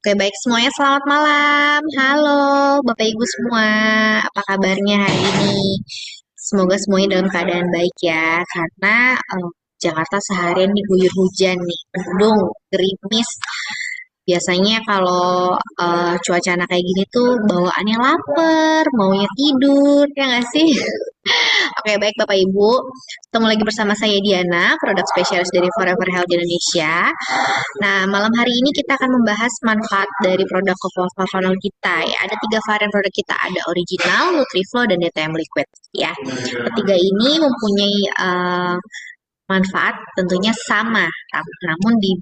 Oke, baik semuanya. Selamat malam. Halo, Bapak Ibu semua. Apa kabarnya hari ini? Semoga semuanya dalam keadaan baik ya. Karena Jakarta seharian diguyur hujan nih, mendung, gerimis. Biasanya kalau cuaca anak kayak gini tuh bawaannya lapar, maunya tidur, ya nggak sih? Oke, baik Bapak Ibu. Ketemu lagi bersama saya Diana, produk spesialis dari Forever Health Indonesia. Nah, malam hari ini kita akan membahas manfaat dari produk Flavanol kita ya. Ada tiga varian produk kita, ada original, Nutriflo, dan DTM Liquid ya. Ketiga ini mempunyai manfaat tentunya sama, namun di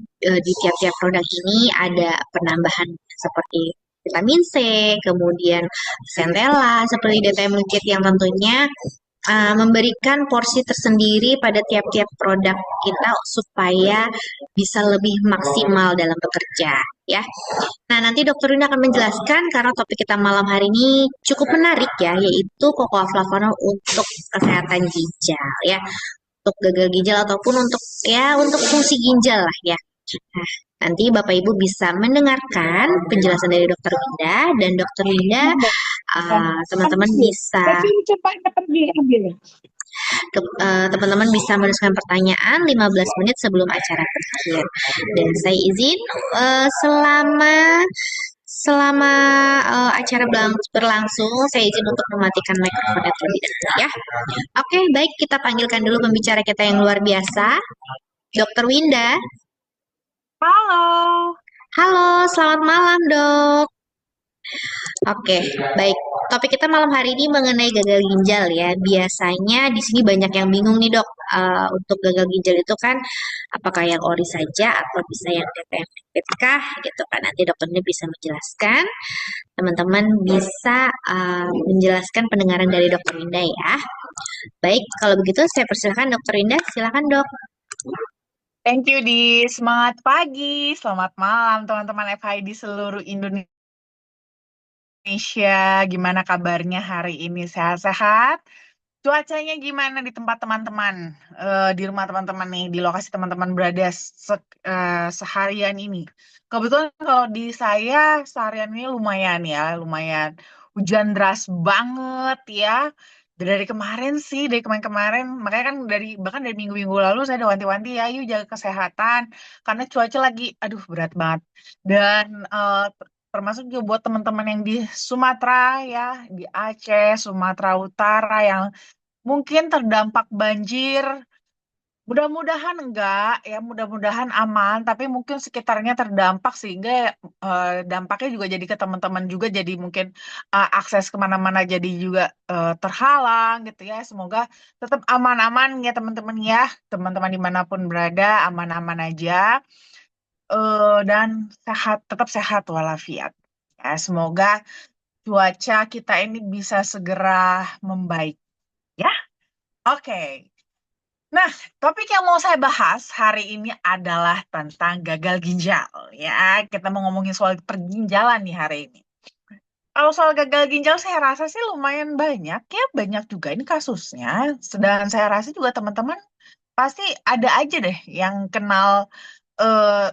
tiap-tiap produk ini ada penambahan seperti vitamin C, kemudian centella, seperti DTM Liquid yang tentunya memberikan porsi tersendiri pada tiap-tiap produk kita supaya bisa lebih maksimal dalam bekerja ya. Nah, nanti Dokter Linda akan menjelaskan karena topik kita malam hari ini cukup menarik ya, yaitu Cocoa Flavanol untuk kesehatan ginjal ya, untuk gagal ginjal ataupun untuk fungsi ginjal lah ya. Nah, nanti Bapak Ibu bisa mendengarkan penjelasan dari Dokter Linda dan Dokter Linda teman-teman bisa teman-teman bisa menuliskan pertanyaan 15 menit sebelum acara berakhir. Dan saya izin selama selama acara berlangsung, saya izin untuk mematikan mikrofonnya terlebih dahulu ya. Oke, baik kita panggilkan dulu pembicara kita yang luar biasa, Dokter Winda. Halo. Halo, selamat malam, Dok. Oke, baik. Topik kita malam hari ini mengenai gagal ginjal ya. Biasanya di sini banyak yang bingung nih dok. Untuk gagal ginjal itu kan apakah yang ori saja atau bisa yang DTM lipid kah gitu kan. Nanti dokternya bisa menjelaskan. Teman-teman bisa menjelaskan pendengaran dari dokter Indah ya. Baik, kalau begitu saya persilakan dokter Indah. Silakan dok. Thank you di semangat pagi, selamat malam teman-teman FHI di seluruh Indonesia. Gimana kabarnya hari ini? Sehat-sehat? Cuacanya gimana di tempat teman-teman? Di rumah teman-teman nih, di lokasi teman-teman berada seharian ini. Kebetulan kalau di saya seharian ini lumayan ya, lumayan hujan deras banget ya. Dari kemarin sih, dari kemarin-kemarin, makanya kan bahkan dari minggu-minggu lalu saya udah wanti-wanti ya, yuk jaga kesehatan, karena cuaca lagi, aduh berat banget. Dan termasuk juga buat teman-teman yang di Sumatera ya, di Aceh, Sumatera Utara yang mungkin terdampak banjir. Mudah-mudahan enggak ya, mudah-mudahan aman, tapi mungkin sekitarnya terdampak sehingga dampaknya juga jadi ke teman-teman juga, jadi mungkin akses kemana-mana jadi juga terhalang gitu ya. Semoga tetap aman-aman ya teman-teman ya, teman-teman dimanapun berada aman-aman aja. Dan sehat, tetap sehat walafiat. Ya, semoga cuaca kita ini bisa segera membaik ya. Oke. Nah, topik yang mau saya bahas hari ini adalah tentang gagal ginjal. Ya, kita mau ngomongin soal perginjalan nih hari ini. Kalau soal gagal ginjal, saya rasa sih lumayan banyak ya, banyak juga ini kasusnya. Sedang saya rasa juga teman-teman pasti ada aja deh yang kenal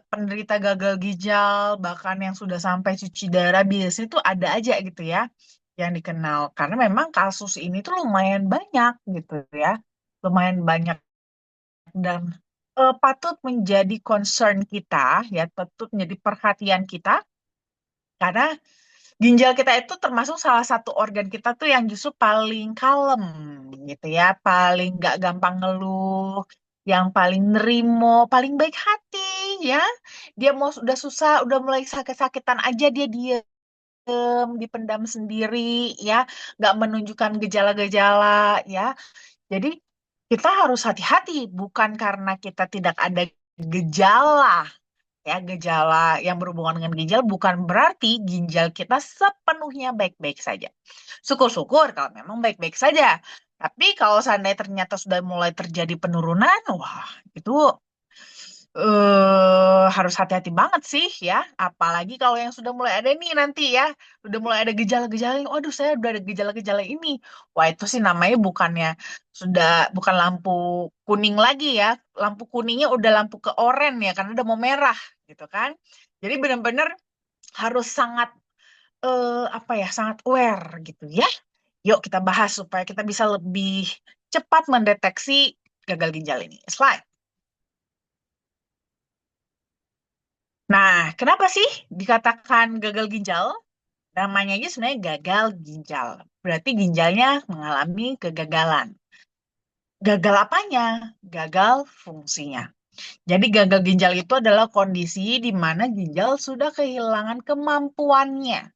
penderita gagal ginjal, bahkan yang sudah sampai cuci darah, biasanya tuh ada aja gitu ya yang dikenal. Karena memang kasus ini tuh lumayan banyak gitu ya, lumayan banyak dan patut menjadi concern kita ya, patut menjadi perhatian kita karena ginjal kita itu termasuk salah satu organ kita tuh yang justru paling kalem gitu ya, paling nggak gampang ngeluh, yang paling nerimo, paling baik hati ya. Dia mau udah susah, udah mulai sakit-sakitan aja dia dipendam sendiri ya, nggak menunjukkan gejala-gejala ya. Jadi kita harus hati-hati, bukan karena kita tidak ada gejala ya, gejala yang berhubungan dengan ginjal bukan berarti ginjal kita sepenuhnya baik-baik saja. Syukur-syukur kalau memang baik-baik saja. Tapi kalau seandainya ternyata sudah mulai terjadi penurunan, wah itu harus hati-hati banget sih ya. Apalagi kalau yang sudah mulai ada nih nanti ya, udah mulai ada gejala-gejala yang, waduh saya udah ada gejala-gejala ini. Wah itu sih namanya bukan lampu kuning lagi ya. Lampu kuningnya udah lampu ke oranye ya, karena udah mau merah gitu kan. Jadi benar-benar harus sangat apa ya, sangat aware gitu ya. Yuk kita bahas supaya kita bisa lebih cepat mendeteksi gagal ginjal ini. Slide. Nah, kenapa sih dikatakan gagal ginjal? Namanya aja sebenarnya gagal ginjal. Berarti ginjalnya mengalami kegagalan. Gagal apanya? Gagal fungsinya. Jadi gagal ginjal itu adalah kondisi di mana ginjal sudah kehilangan kemampuannya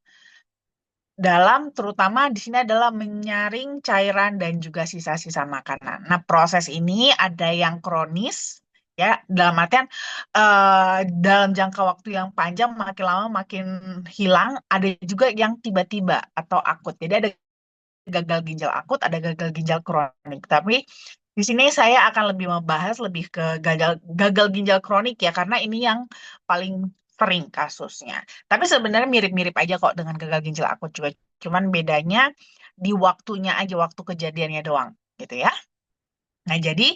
dalam, terutama di sini adalah menyaring cairan dan juga sisa-sisa makanan. Nah, proses ini ada yang kronis, ya, dalam artian dalam jangka waktu yang panjang, makin lama makin hilang. Ada juga yang tiba-tiba atau akut. Jadi ada gagal ginjal akut, ada gagal ginjal kronik. Tapi di sini saya akan lebih membahas lebih ke gagal gagal ginjal kronik ya, karena ini yang paling sering kasusnya. Tapi sebenarnya mirip-mirip aja kok dengan gagal ginjal akut juga. Cuman bedanya di waktunya aja, waktu kejadiannya doang, gitu ya. Nah, jadi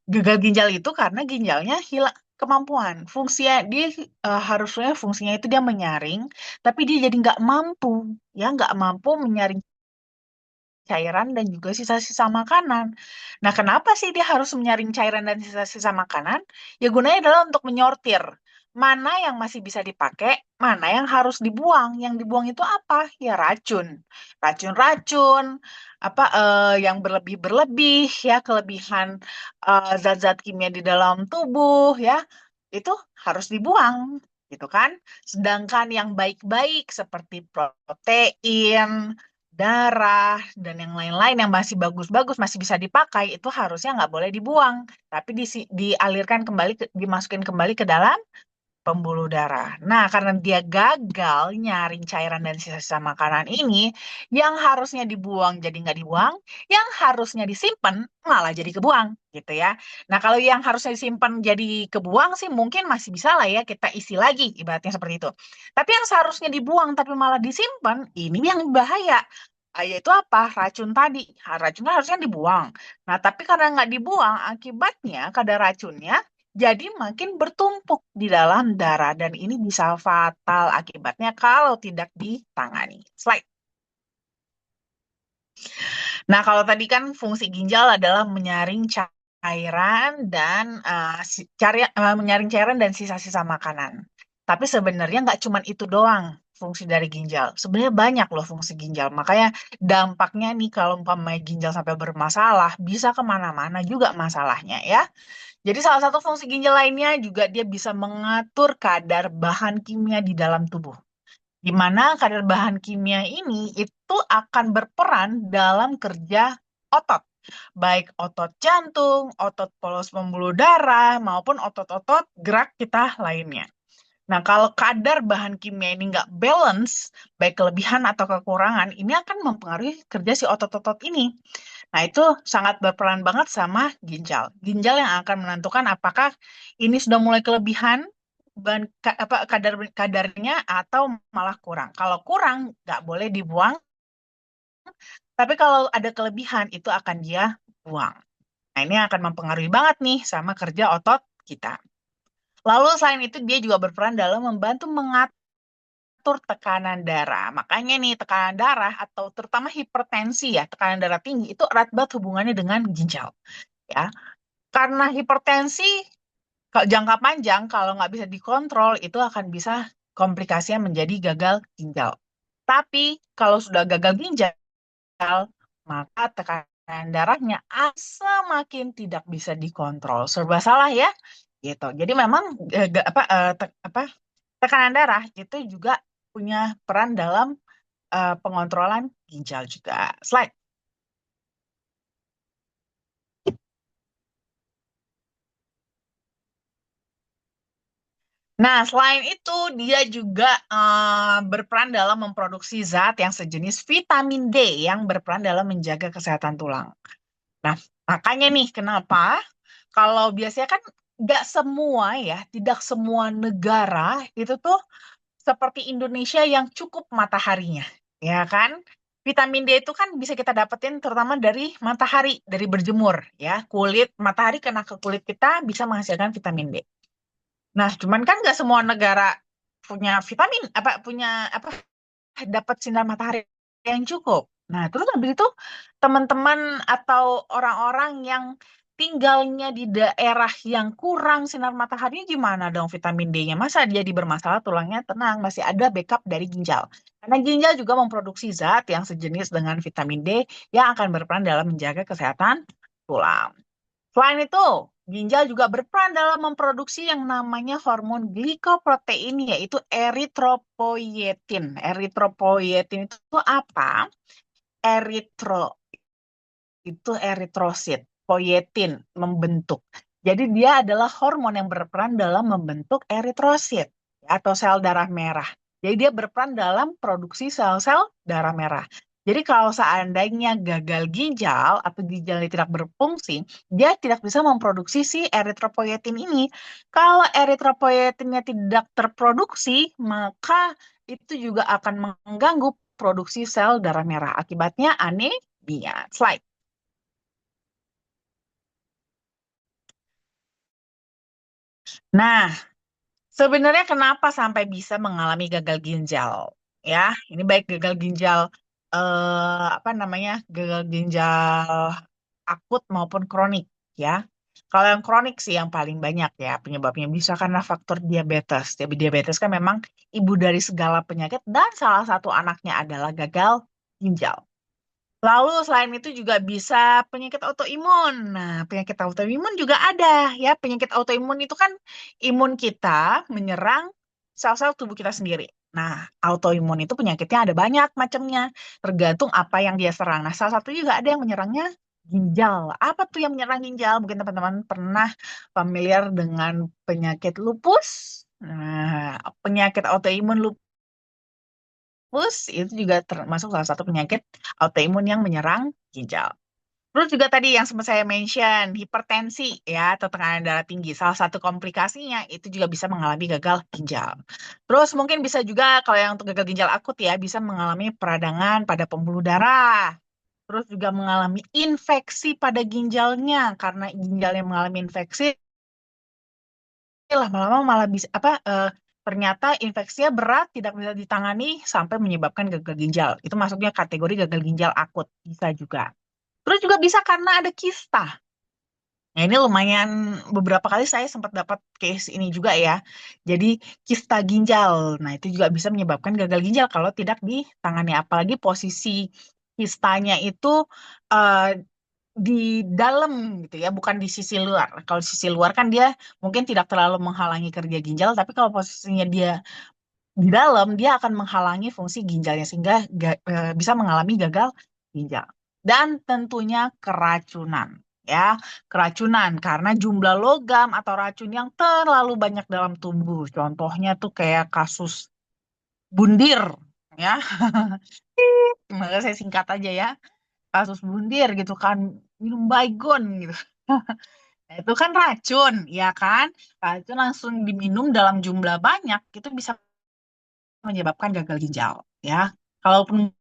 gagal ginjal itu karena ginjalnya hilang kemampuan. Fungsinya dia harusnya fungsinya itu dia menyaring, tapi dia jadi nggak mampu, ya nggak mampu menyaring cairan dan juga sisa-sisa makanan. Nah, kenapa sih dia harus menyaring cairan dan sisa-sisa makanan? Ya gunanya adalah untuk menyortir mana yang masih bisa dipakai, mana yang harus dibuang. Yang dibuang itu apa? Ya racun. Racun-racun, apa yang berlebih-berlebih ya, kelebihan zat-zat kimia di dalam tubuh ya. Itu harus dibuang gitu kan. Sedangkan yang baik-baik seperti protein, darah, dan yang lain-lain yang masih bagus-bagus, masih bisa dipakai, itu harusnya nggak boleh dibuang. Tapi dialirkan kembali, dimasukin kembali ke dalam pembuluh darah. Nah, karena dia gagal nyaring cairan dan sisa-sisa makanan ini, yang harusnya dibuang jadi nggak dibuang, yang harusnya disimpan malah jadi kebuang, gitu ya. Nah, kalau yang harusnya disimpan jadi kebuang sih mungkin masih bisa lah ya kita isi lagi, ibaratnya seperti itu. Tapi yang seharusnya dibuang tapi malah disimpan, ini yang bahaya. Yaitu apa? Racun tadi. Racunnya harusnya dibuang. Nah, tapi karena nggak dibuang, akibatnya kadar racunnya jadi makin bertumpuk di dalam darah dan ini bisa fatal akibatnya kalau tidak ditangani. Slide. Nah, kalau tadi kan fungsi ginjal adalah menyaring cairan dan menyaring cairan dan sisa-sisa makanan. Tapi sebenarnya nggak cuma itu doang fungsi dari ginjal. Sebenarnya banyak loh fungsi ginjal. Makanya dampaknya nih kalau umpamanya ginjal sampai bermasalah, bisa kemana-mana juga masalahnya ya. Jadi salah satu fungsi ginjal lainnya juga dia bisa mengatur kadar bahan kimia di dalam tubuh. Di mana kadar bahan kimia ini itu akan berperan dalam kerja otot. Baik otot jantung, otot polos pembuluh darah, maupun otot-otot gerak kita lainnya. Nah, kalau kadar bahan kimia ini nggak balance, baik kelebihan atau kekurangan, ini akan mempengaruhi kerja si otot-otot ini. Nah, itu sangat berperan banget sama ginjal. Ginjal yang akan menentukan apakah ini sudah mulai kelebihan kadarnya atau malah kurang. Kalau kurang, nggak boleh dibuang. Tapi kalau ada kelebihan, itu akan dia buang. Nah, ini akan mempengaruhi banget nih sama kerja otot kita. Lalu selain itu, dia juga berperan dalam membantu mengatur tekanan darah. Makanya nih, tekanan darah atau terutama hipertensi ya, tekanan darah tinggi, itu erat banget hubungannya dengan ginjal. Ya, karena hipertensi jangka panjang kalau nggak bisa dikontrol itu akan bisa komplikasinya menjadi gagal ginjal. Tapi kalau sudah gagal ginjal, maka tekanan darahnya semakin tidak bisa dikontrol. Serba salah ya, gitu. Jadi memang tekanan darah itu juga punya peran dalam pengontrolan ginjal juga. Slide. Nah, selain itu, dia juga berperan dalam memproduksi zat yang sejenis vitamin D yang berperan dalam menjaga kesehatan tulang. Nah, makanya nih, kenapa kalau biasanya kan nggak semua ya, tidak semua negara itu tuh seperti Indonesia yang cukup mataharinya, ya kan? Vitamin D itu kan bisa kita dapetin terutama dari matahari, dari berjemur, ya. Kulit matahari kena ke kulit kita bisa menghasilkan vitamin D. Nah, cuman kan nggak semua negara punya vitamin apa punya apa dapat sinar matahari yang cukup. Nah, terus habis itu teman-teman atau orang-orang yang tinggalnya di daerah yang kurang sinar mataharinya gimana dong vitamin D-nya? Masa dia di bermasalah tulangnya tenang, masih ada backup dari ginjal. Karena ginjal juga memproduksi zat yang sejenis dengan vitamin D yang akan berperan dalam menjaga kesehatan tulang. Selain itu, ginjal juga berperan dalam memproduksi yang namanya hormon glikoprotein, yaitu eritropoietin. Eritropoietin itu apa? Eritro itu eritrosit, poietin, membentuk. Jadi dia adalah hormon yang berperan dalam membentuk eritrosit atau sel darah merah. Jadi dia berperan dalam produksi sel-sel darah merah. Jadi kalau seandainya gagal ginjal atau ginjalnya tidak berfungsi, dia tidak bisa memproduksi si eritropoietin ini. Kalau eritropoietinnya tidak terproduksi, maka itu juga akan mengganggu produksi sel darah merah. Akibatnya anemia. Slide. Nah, sebenarnya kenapa sampai bisa mengalami gagal ginjal? Ya, ini baik gagal ginjal apa namanya? Gagal ginjal akut maupun kronik ya. Kalau yang kronik sih yang paling banyak ya penyebabnya bisa karena faktor diabetes. Jadi diabetes kan memang ibu dari segala penyakit dan salah satu anaknya adalah gagal ginjal. Lalu selain itu juga bisa penyakit autoimun. Nah, penyakit autoimun juga ada ya. Penyakit autoimun itu kan imun kita menyerang sel-sel tubuh kita sendiri. Nah, autoimun itu penyakitnya ada banyak macamnya, tergantung apa yang dia serang. Nah, salah satu juga ada yang menyerangnya ginjal. Apa tuh yang menyerang ginjal? Mungkin teman-teman pernah familiar dengan penyakit lupus. Nah, penyakit autoimun lupus itu juga termasuk salah satu penyakit autoimun yang menyerang ginjal. Terus juga tadi yang sempat saya mention, hipertensi ya atau tekanan darah tinggi. Salah satu komplikasinya itu juga bisa mengalami gagal ginjal. Terus mungkin bisa juga kalau yang untuk gagal ginjal akut ya bisa mengalami peradangan pada pembuluh darah. Terus juga mengalami infeksi pada ginjalnya karena ginjalnya mengalami infeksi, lama-lama malah bisa ternyata infeksinya berat tidak bisa ditangani sampai menyebabkan gagal ginjal. Itu masuknya kategori gagal ginjal akut bisa juga. Terus juga bisa karena ada kista. Nah, ini lumayan beberapa kali saya sempat dapat case ini juga ya. Jadi kista ginjal. Nah, itu juga bisa menyebabkan gagal ginjal kalau tidak ditangani. Apalagi posisi kistanya itu eh, di dalam gitu ya, bukan di sisi luar. Kalau di sisi luar kan dia mungkin tidak terlalu menghalangi kerja ginjal, tapi kalau posisinya dia di dalam, dia akan menghalangi fungsi ginjalnya sehingga bisa mengalami gagal ginjal. Dan tentunya keracunan. Ya, keracunan karena jumlah logam atau racun yang terlalu banyak dalam tubuh. Contohnya tuh kayak kasus bundir, ya. Maka saya singkat aja ya. Kasus bundir gitu kan, minum baygon gitu. Nah, itu kan racun, ya kan? Racun langsung diminum dalam jumlah banyak, itu bisa menyebabkan gagal ginjal, ya. Kalaupun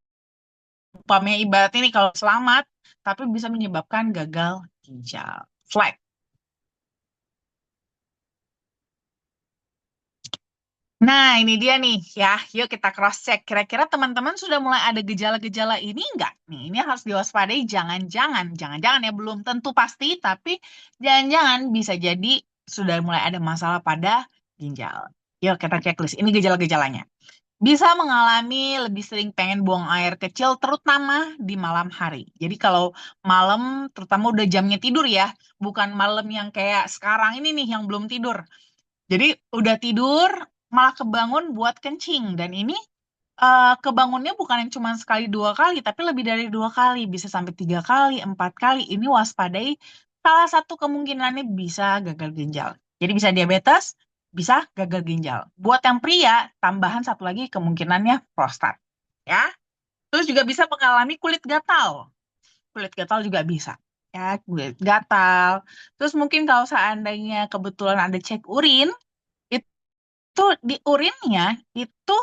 umpamanya ibaratnya ini kalau selamat, tapi bisa menyebabkan gagal ginjal. Slide. Nah, ini dia nih ya. Yuk kita cross check. Kira-kira teman-teman sudah mulai ada gejala-gejala ini enggak? Nih, ini harus diwaspadai. Jangan-jangan ya belum tentu pasti, tapi jangan-jangan bisa jadi sudah mulai ada masalah pada ginjal. Yuk kita checklist. Ini gejala-gejalanya. Bisa mengalami lebih sering pengen buang air kecil, terutama di malam hari. Jadi kalau malam, terutama udah jamnya tidur ya, bukan malam yang kayak sekarang ini nih yang belum tidur. Jadi udah tidur malah kebangun buat kencing dan ini kebangunnya bukan yang cuma sekali dua kali, tapi lebih dari dua kali, bisa sampai tiga kali, empat kali. Ini waspadai salah satu kemungkinannya bisa gagal ginjal. Jadi bisa diabetes, bisa gagal ginjal. Buat yang pria, tambahan satu lagi kemungkinannya prostat. Ya, terus juga bisa mengalami kulit gatal. Kulit gatal juga bisa. Ya, kulit gatal. Terus mungkin kalau seandainya kebetulan ada cek urin, itu di urinnya itu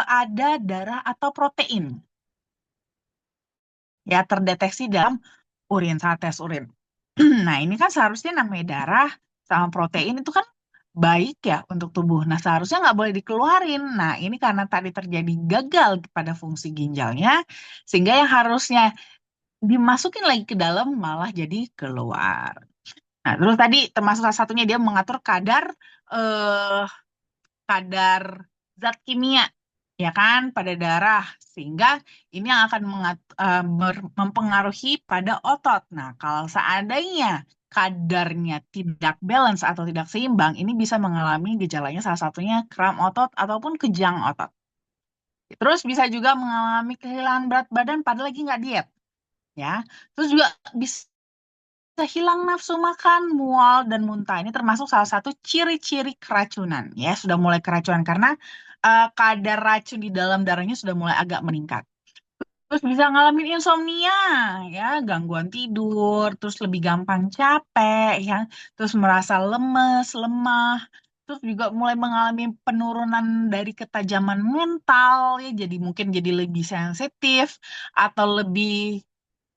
ada darah atau protein ya terdeteksi dalam urin saat tes urin. Nah, ini kan seharusnya namanya darah sama protein itu kan baik ya untuk tubuh. Nah, seharusnya nggak boleh dikeluarin. Nah, ini karena tadi terjadi gagal pada fungsi ginjalnya, sehingga yang harusnya dimasukin lagi ke dalam malah jadi keluar. Nah, terus tadi termasuk salah satunya dia mengatur eh, kadar zat kimia ya kan pada darah, sehingga ini yang akan mempengaruhi pada otot. Nah, kalau seandainya kadarnya tidak balance atau tidak seimbang, ini bisa mengalami gejalanya salah satunya kram otot ataupun kejang otot. Terus bisa juga mengalami kehilangan berat badan padahal lagi nggak diet ya. Terus juga bisa hilang nafsu makan, mual, dan muntah. Ini termasuk salah satu ciri-ciri keracunan. Ya, sudah mulai keracunan karena kadar racun di dalam darahnya sudah mulai agak meningkat. Terus bisa ngalamin insomnia, ya, gangguan tidur, terus lebih gampang capek, ya, terus merasa lemes, lemah, terus juga mulai mengalami penurunan dari ketajaman mental, ya, jadi mungkin jadi lebih sensitif atau lebih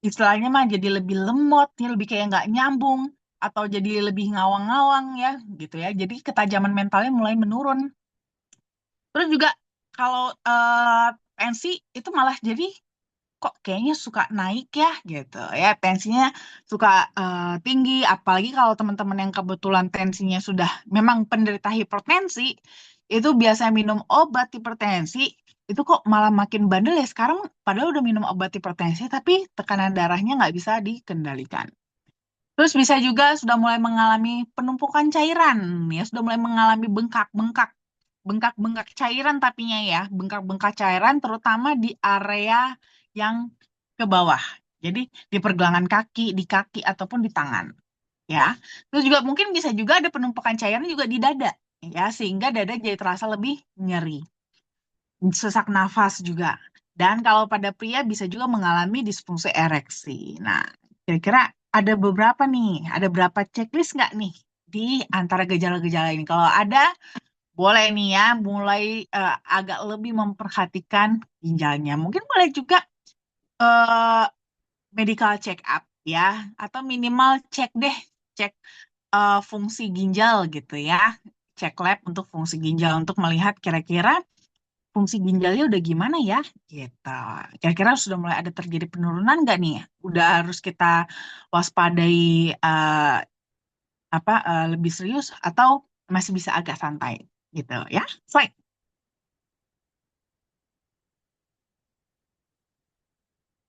istilahnya mah jadi lebih lemot ya, lebih kayak nggak nyambung atau jadi lebih ngawang-ngawang ya gitu ya. Jadi ketajaman mentalnya mulai menurun. Terus juga kalau tensi itu malah jadi kok kayaknya suka naik ya gitu ya, tensinya suka tinggi, apalagi kalau teman-teman yang kebetulan tensinya sudah memang penderita hipertensi itu biasa minum obat hipertensi, itu kok malah makin bandel ya sekarang, padahal udah minum obat hipertensi tapi tekanan darahnya nggak bisa dikendalikan. Terus bisa juga sudah mulai mengalami penumpukan cairan, ya sudah mulai mengalami bengkak-bengkak, bengkak-bengkak cairan tapinya ya, bengkak-bengkak cairan terutama di area yang ke bawah. Jadi di pergelangan kaki, di kaki ataupun di tangan, ya. Terus juga mungkin bisa juga ada penumpukan cairan juga di dada, ya, sehingga dada jadi terasa lebih nyeri, sesak nafas juga. Dan kalau pada pria bisa juga mengalami disfungsi ereksi. Nah, kira-kira ada beberapa nih, ada berapa checklist nggak nih di antara gejala-gejala ini? Kalau ada, boleh nih ya, mulai agak lebih memperhatikan ginjalnya. Mungkin boleh juga eh, medical check up ya, atau minimal cek deh, cek fungsi ginjal gitu ya. Cek lab untuk fungsi ginjal untuk melihat kira-kira fungsi ginjalnya udah gimana ya gitu. Kira-kira sudah mulai ada terjadi penurunan nggak nih? Udah harus kita waspadai lebih serius atau masih bisa agak santai gitu ya. Baik.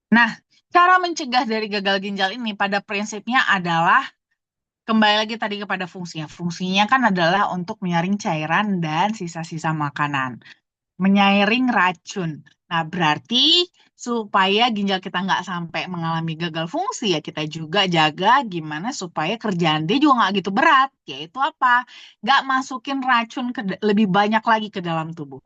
Nah, cara mencegah dari gagal ginjal ini pada prinsipnya adalah kembali lagi tadi kepada fungsinya. Fungsinya kan adalah untuk menyaring cairan dan sisa-sisa makanan, menyaring racun. Nah, berarti supaya ginjal kita nggak sampai mengalami gagal fungsi, ya kita juga jaga gimana supaya kerjaan dia juga nggak gitu berat. Yaitu apa? Nggak masukin racun lebih banyak lagi ke dalam tubuh.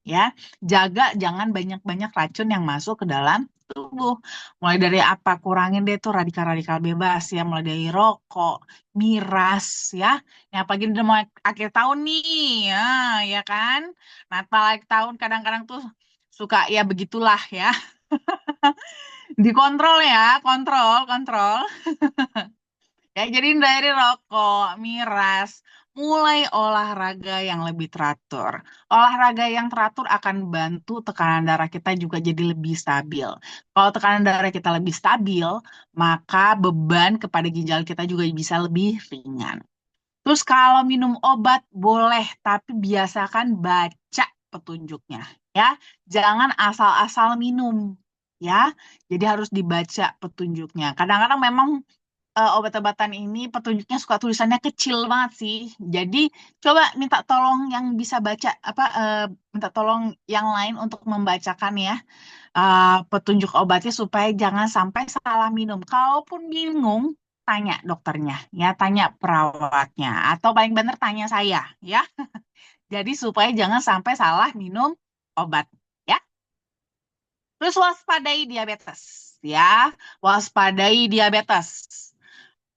Ya, jaga jangan banyak-banyak racun yang masuk ke dalam tubuh. Mulai dari apa? Kurangin deh tuh radikal-radikal bebas ya. Mulai dari rokok, miras ya. Ya, apalagi udah mau akhir tahun nih, ya, ya kan? Natal akhir tahun kadang-kadang tuh suka ya begitulah ya. Dikontrol ya, kontrol, kontrol. Ya, jadi dari rokok, miras, mulai olahraga yang lebih teratur. Olahraga yang teratur akan bantu tekanan darah kita juga jadi lebih stabil. Kalau tekanan darah kita lebih stabil, maka beban kepada ginjal kita juga bisa lebih ringan. Terus kalau minum obat boleh, tapi biasakan baca petunjuknya, ya. Jangan asal-asal minum, ya. Jadi harus dibaca petunjuknya. Kadang-kadang memang obat-obatan ini petunjuknya suka tulisannya kecil banget sih. Jadi coba minta tolong yang bisa baca minta tolong yang lain untuk membacakan ya petunjuk obatnya supaya jangan sampai salah minum. Kalaupun bingung, tanya dokternya, ya, tanya perawatnya, atau paling benar tanya saya, ya. Jadi supaya jangan sampai salah minum obat, ya. Terus waspadai diabetes, ya, waspadai diabetes.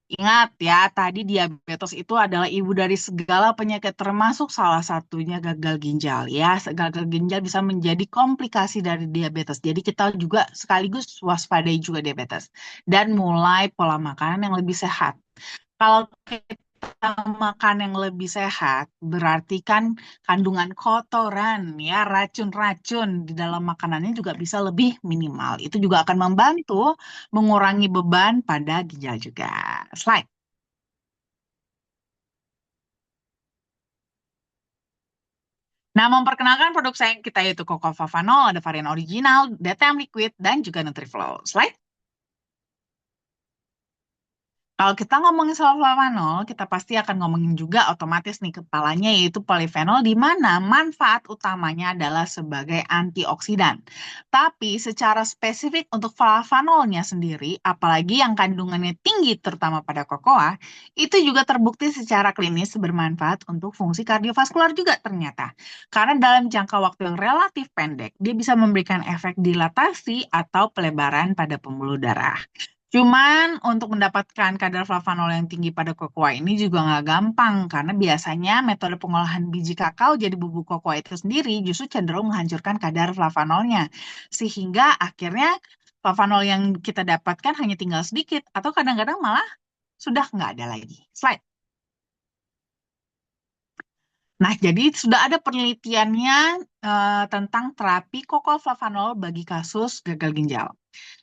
Ingat ya, tadi diabetes itu adalah ibu dari segala penyakit, termasuk salah satunya gagal ginjal. Ya, gagal ginjal bisa menjadi komplikasi dari diabetes. Jadi kita juga sekaligus waspadai juga diabetes. Dan mulai pola makanan yang lebih sehat. Kalau kita makan yang lebih sehat, berarti kan kandungan kotoran, ya, racun-racun di dalam makanannya juga bisa lebih minimal. Itu juga akan membantu mengurangi beban pada ginjal juga. Slide. Nah, memperkenalkan produk saing kita yaitu Coco Favanol, ada varian original, DTM Liquid, dan juga NutriFlow. Slide. Kalau kita ngomongin soal flavanol, kita pasti akan ngomongin juga otomatis nih kepalanya yaitu polifenol di mana manfaat utamanya adalah sebagai antioksidan. Tapi secara spesifik untuk flavanolnya sendiri, apalagi yang kandungannya tinggi terutama pada kokoa, itu juga terbukti secara klinis bermanfaat untuk fungsi kardiovaskular juga ternyata. Karena dalam jangka waktu yang relatif pendek, dia bisa memberikan efek dilatasi atau pelebaran pada pembuluh darah. Cuman untuk mendapatkan kadar flavanol yang tinggi pada kokoa ini juga nggak gampang karena biasanya metode pengolahan biji kakao jadi bubuk kokoa itu sendiri justru cenderung menghancurkan kadar flavanolnya. Sehingga akhirnya flavanol yang kita dapatkan hanya tinggal sedikit atau kadang-kadang malah sudah nggak ada lagi. Slide. Nah, jadi sudah ada penelitiannya tentang terapi flavanol bagi kasus gagal ginjal.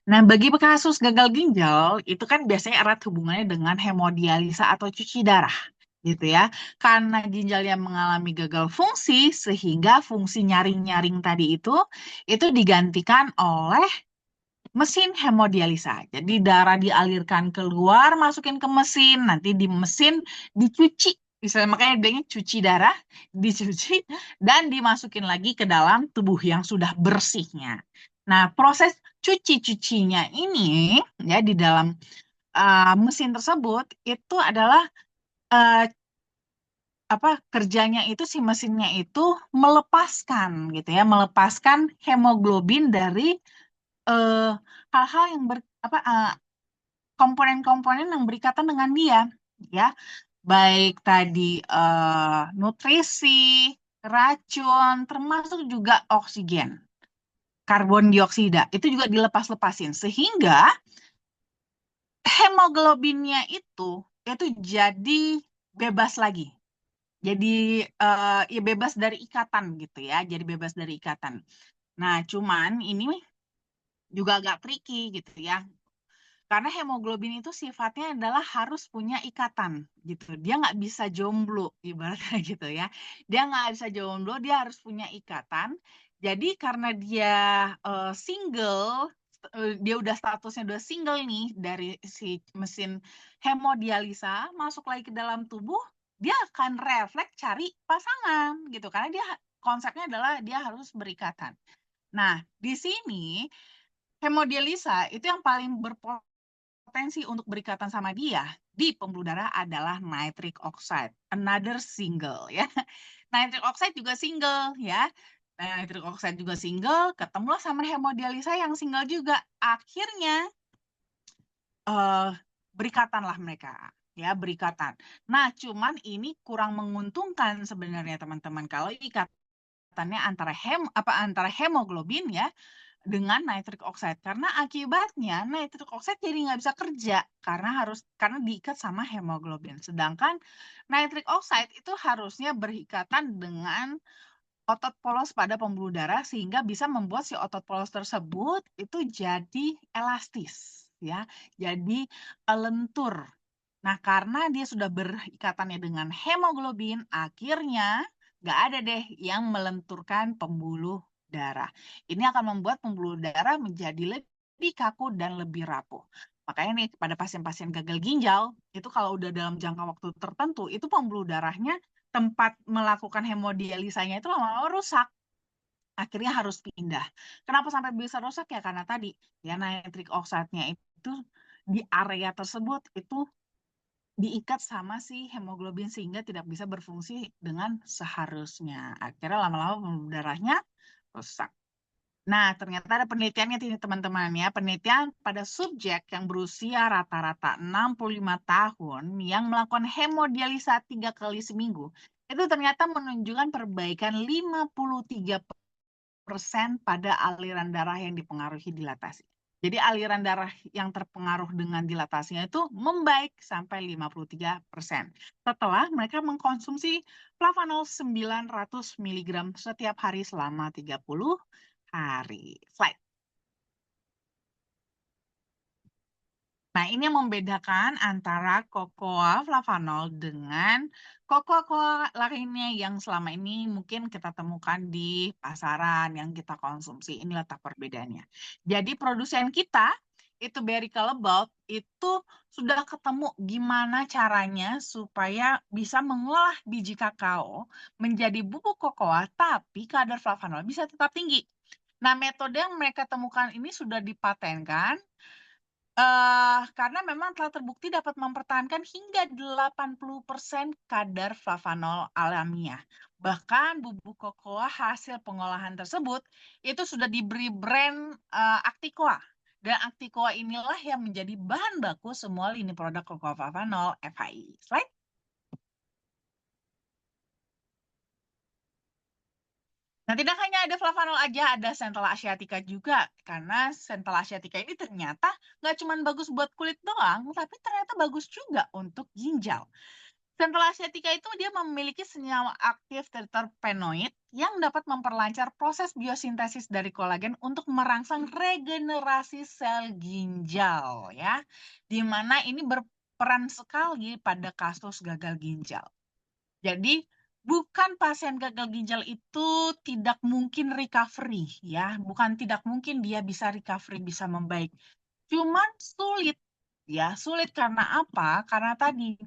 Nah, bagi kasus gagal ginjal, itu kan biasanya erat hubungannya dengan hemodialisa atau cuci darah, gitu ya. Karena ginjal yang mengalami gagal fungsi, sehingga fungsi nyaring-nyaring tadi itu digantikan oleh mesin hemodialisa. Jadi darah dialirkan keluar, masukin ke mesin, nanti di mesin dicuci. Misalnya makanya bilangnya cuci darah, dicuci, dan dimasukin lagi ke dalam tubuh yang sudah bersihnya. Nah, proses cuci-cucinya ini ya di dalam mesin tersebut itu adalah uh, apa kerjanya itu si mesinnya itu melepaskan gitu ya, melepaskan hemoglobin dari eh, hal-hal yang komponen-komponen yang berikatan dengan dia ya, baik tadi nutrisi, racun, termasuk juga oksigen, karbon dioksida itu juga dilepas-lepasin sehingga hemoglobinnya itu jadi bebas lagi. Jadi ya bebas dari ikatan gitu ya, jadi bebas dari ikatan. Nah, cuman ini juga agak tricky gitu ya. Karena hemoglobin itu sifatnya adalah harus punya ikatan gitu. Dia nggak bisa jomblo ibaratnya gitu ya. Dia nggak bisa jomblo, dia harus punya ikatan. Jadi karena dia single, dia udah statusnya udah single nih dari si mesin hemodialisa masuk lagi ke dalam tubuh, dia akan refleks cari pasangan gitu. Karena dia konsepnya adalah dia harus berikatan. Nah, di sini hemodialisa itu yang paling berpotensi untuk berikatan sama dia di pembuluh darah adalah nitric oxide, another single ya. Nitric oxide juga single ya. Nitric oxide juga single, ketemulah sama hemodialisa yang single juga. Akhirnya berikatanlah mereka ya, berikatan. Nah, cuman ini kurang menguntungkan sebenarnya teman-teman kalau ikatannya antara hemoglobin ya dengan nitric oxide karena akibatnya nitric oxide jadi nggak bisa kerja karena diikat sama hemoglobin. Sedangkan nitric oxide itu harusnya berikatan dengan otot polos pada pembuluh darah sehingga bisa membuat si otot polos tersebut itu jadi elastis ya, jadi lentur. Nah, karena dia sudah berikatannya dengan hemoglobin, akhirnya nggak ada deh yang melenturkan pembuluh darah. Ini akan membuat pembuluh darah menjadi lebih kaku dan lebih rapuh. Makanya nih, pada pasien-pasien gagal ginjal, itu kalau udah dalam jangka waktu tertentu, itu pembuluh darahnya tempat melakukan hemodialisanya itu lama-lama rusak. Akhirnya harus pindah. Kenapa sampai bisa rusak ya? Karena tadi ya nitric oxide-nya itu di area tersebut itu diikat sama si hemoglobin sehingga tidak bisa berfungsi dengan seharusnya. Akhirnya lama-lama pembuluh darahnya rusak. Nah, ternyata ada penelitiannya ini teman-teman ya. Penelitian pada subjek yang berusia rata-rata 65 tahun yang melakukan hemodialisa 3 kali seminggu. Itu ternyata menunjukkan perbaikan 53% pada aliran darah yang dipengaruhi dilatasi. Jadi aliran darah yang terpengaruh dengan dilatasinya itu membaik sampai 53% setelah mereka mengkonsumsi flavanol 900 mg setiap hari selama 30 hari. Slide. Nah, ini yang membedakan antara cocoa flavanol dengan cocoa lainnya yang selama ini mungkin kita temukan di pasaran yang kita konsumsi. Ini letak perbedaannya. Jadi produsen kita itu Berry Callebaut itu sudah ketemu gimana caranya supaya bisa mengolah biji kakao menjadi bubuk kokoa tapi kadar flavanol bisa tetap tinggi. Nah, metode yang mereka temukan ini sudah dipatenkan karena memang telah terbukti dapat mempertahankan hingga 80% kadar flavanol alamiah. Bahkan bubuk kokoa hasil pengolahan tersebut itu sudah diberi brand Acticoa. Dan Acticoa inilah yang menjadi bahan baku semua lini produk kokoa flavanol FHI. Slide. Nah, tidak hanya ada flavanol aja, ada Centella asiatica juga. Karena Centella asiatica ini ternyata nggak cuma bagus buat kulit doang, tapi ternyata bagus juga untuk ginjal. Centella asiatica itu dia memiliki senyawa aktif terpenoid yang dapat memperlancar proses biosintesis dari kolagen untuk merangsang regenerasi sel ginjal, ya. Di mana ini berperan sekali pada kasus gagal ginjal. Jadi bukan pasien gagal ginjal itu tidak mungkin recovery, ya, bukan tidak mungkin dia bisa recovery, bisa membaik. Cuman sulit, ya, sulit karena apa? Karena tadi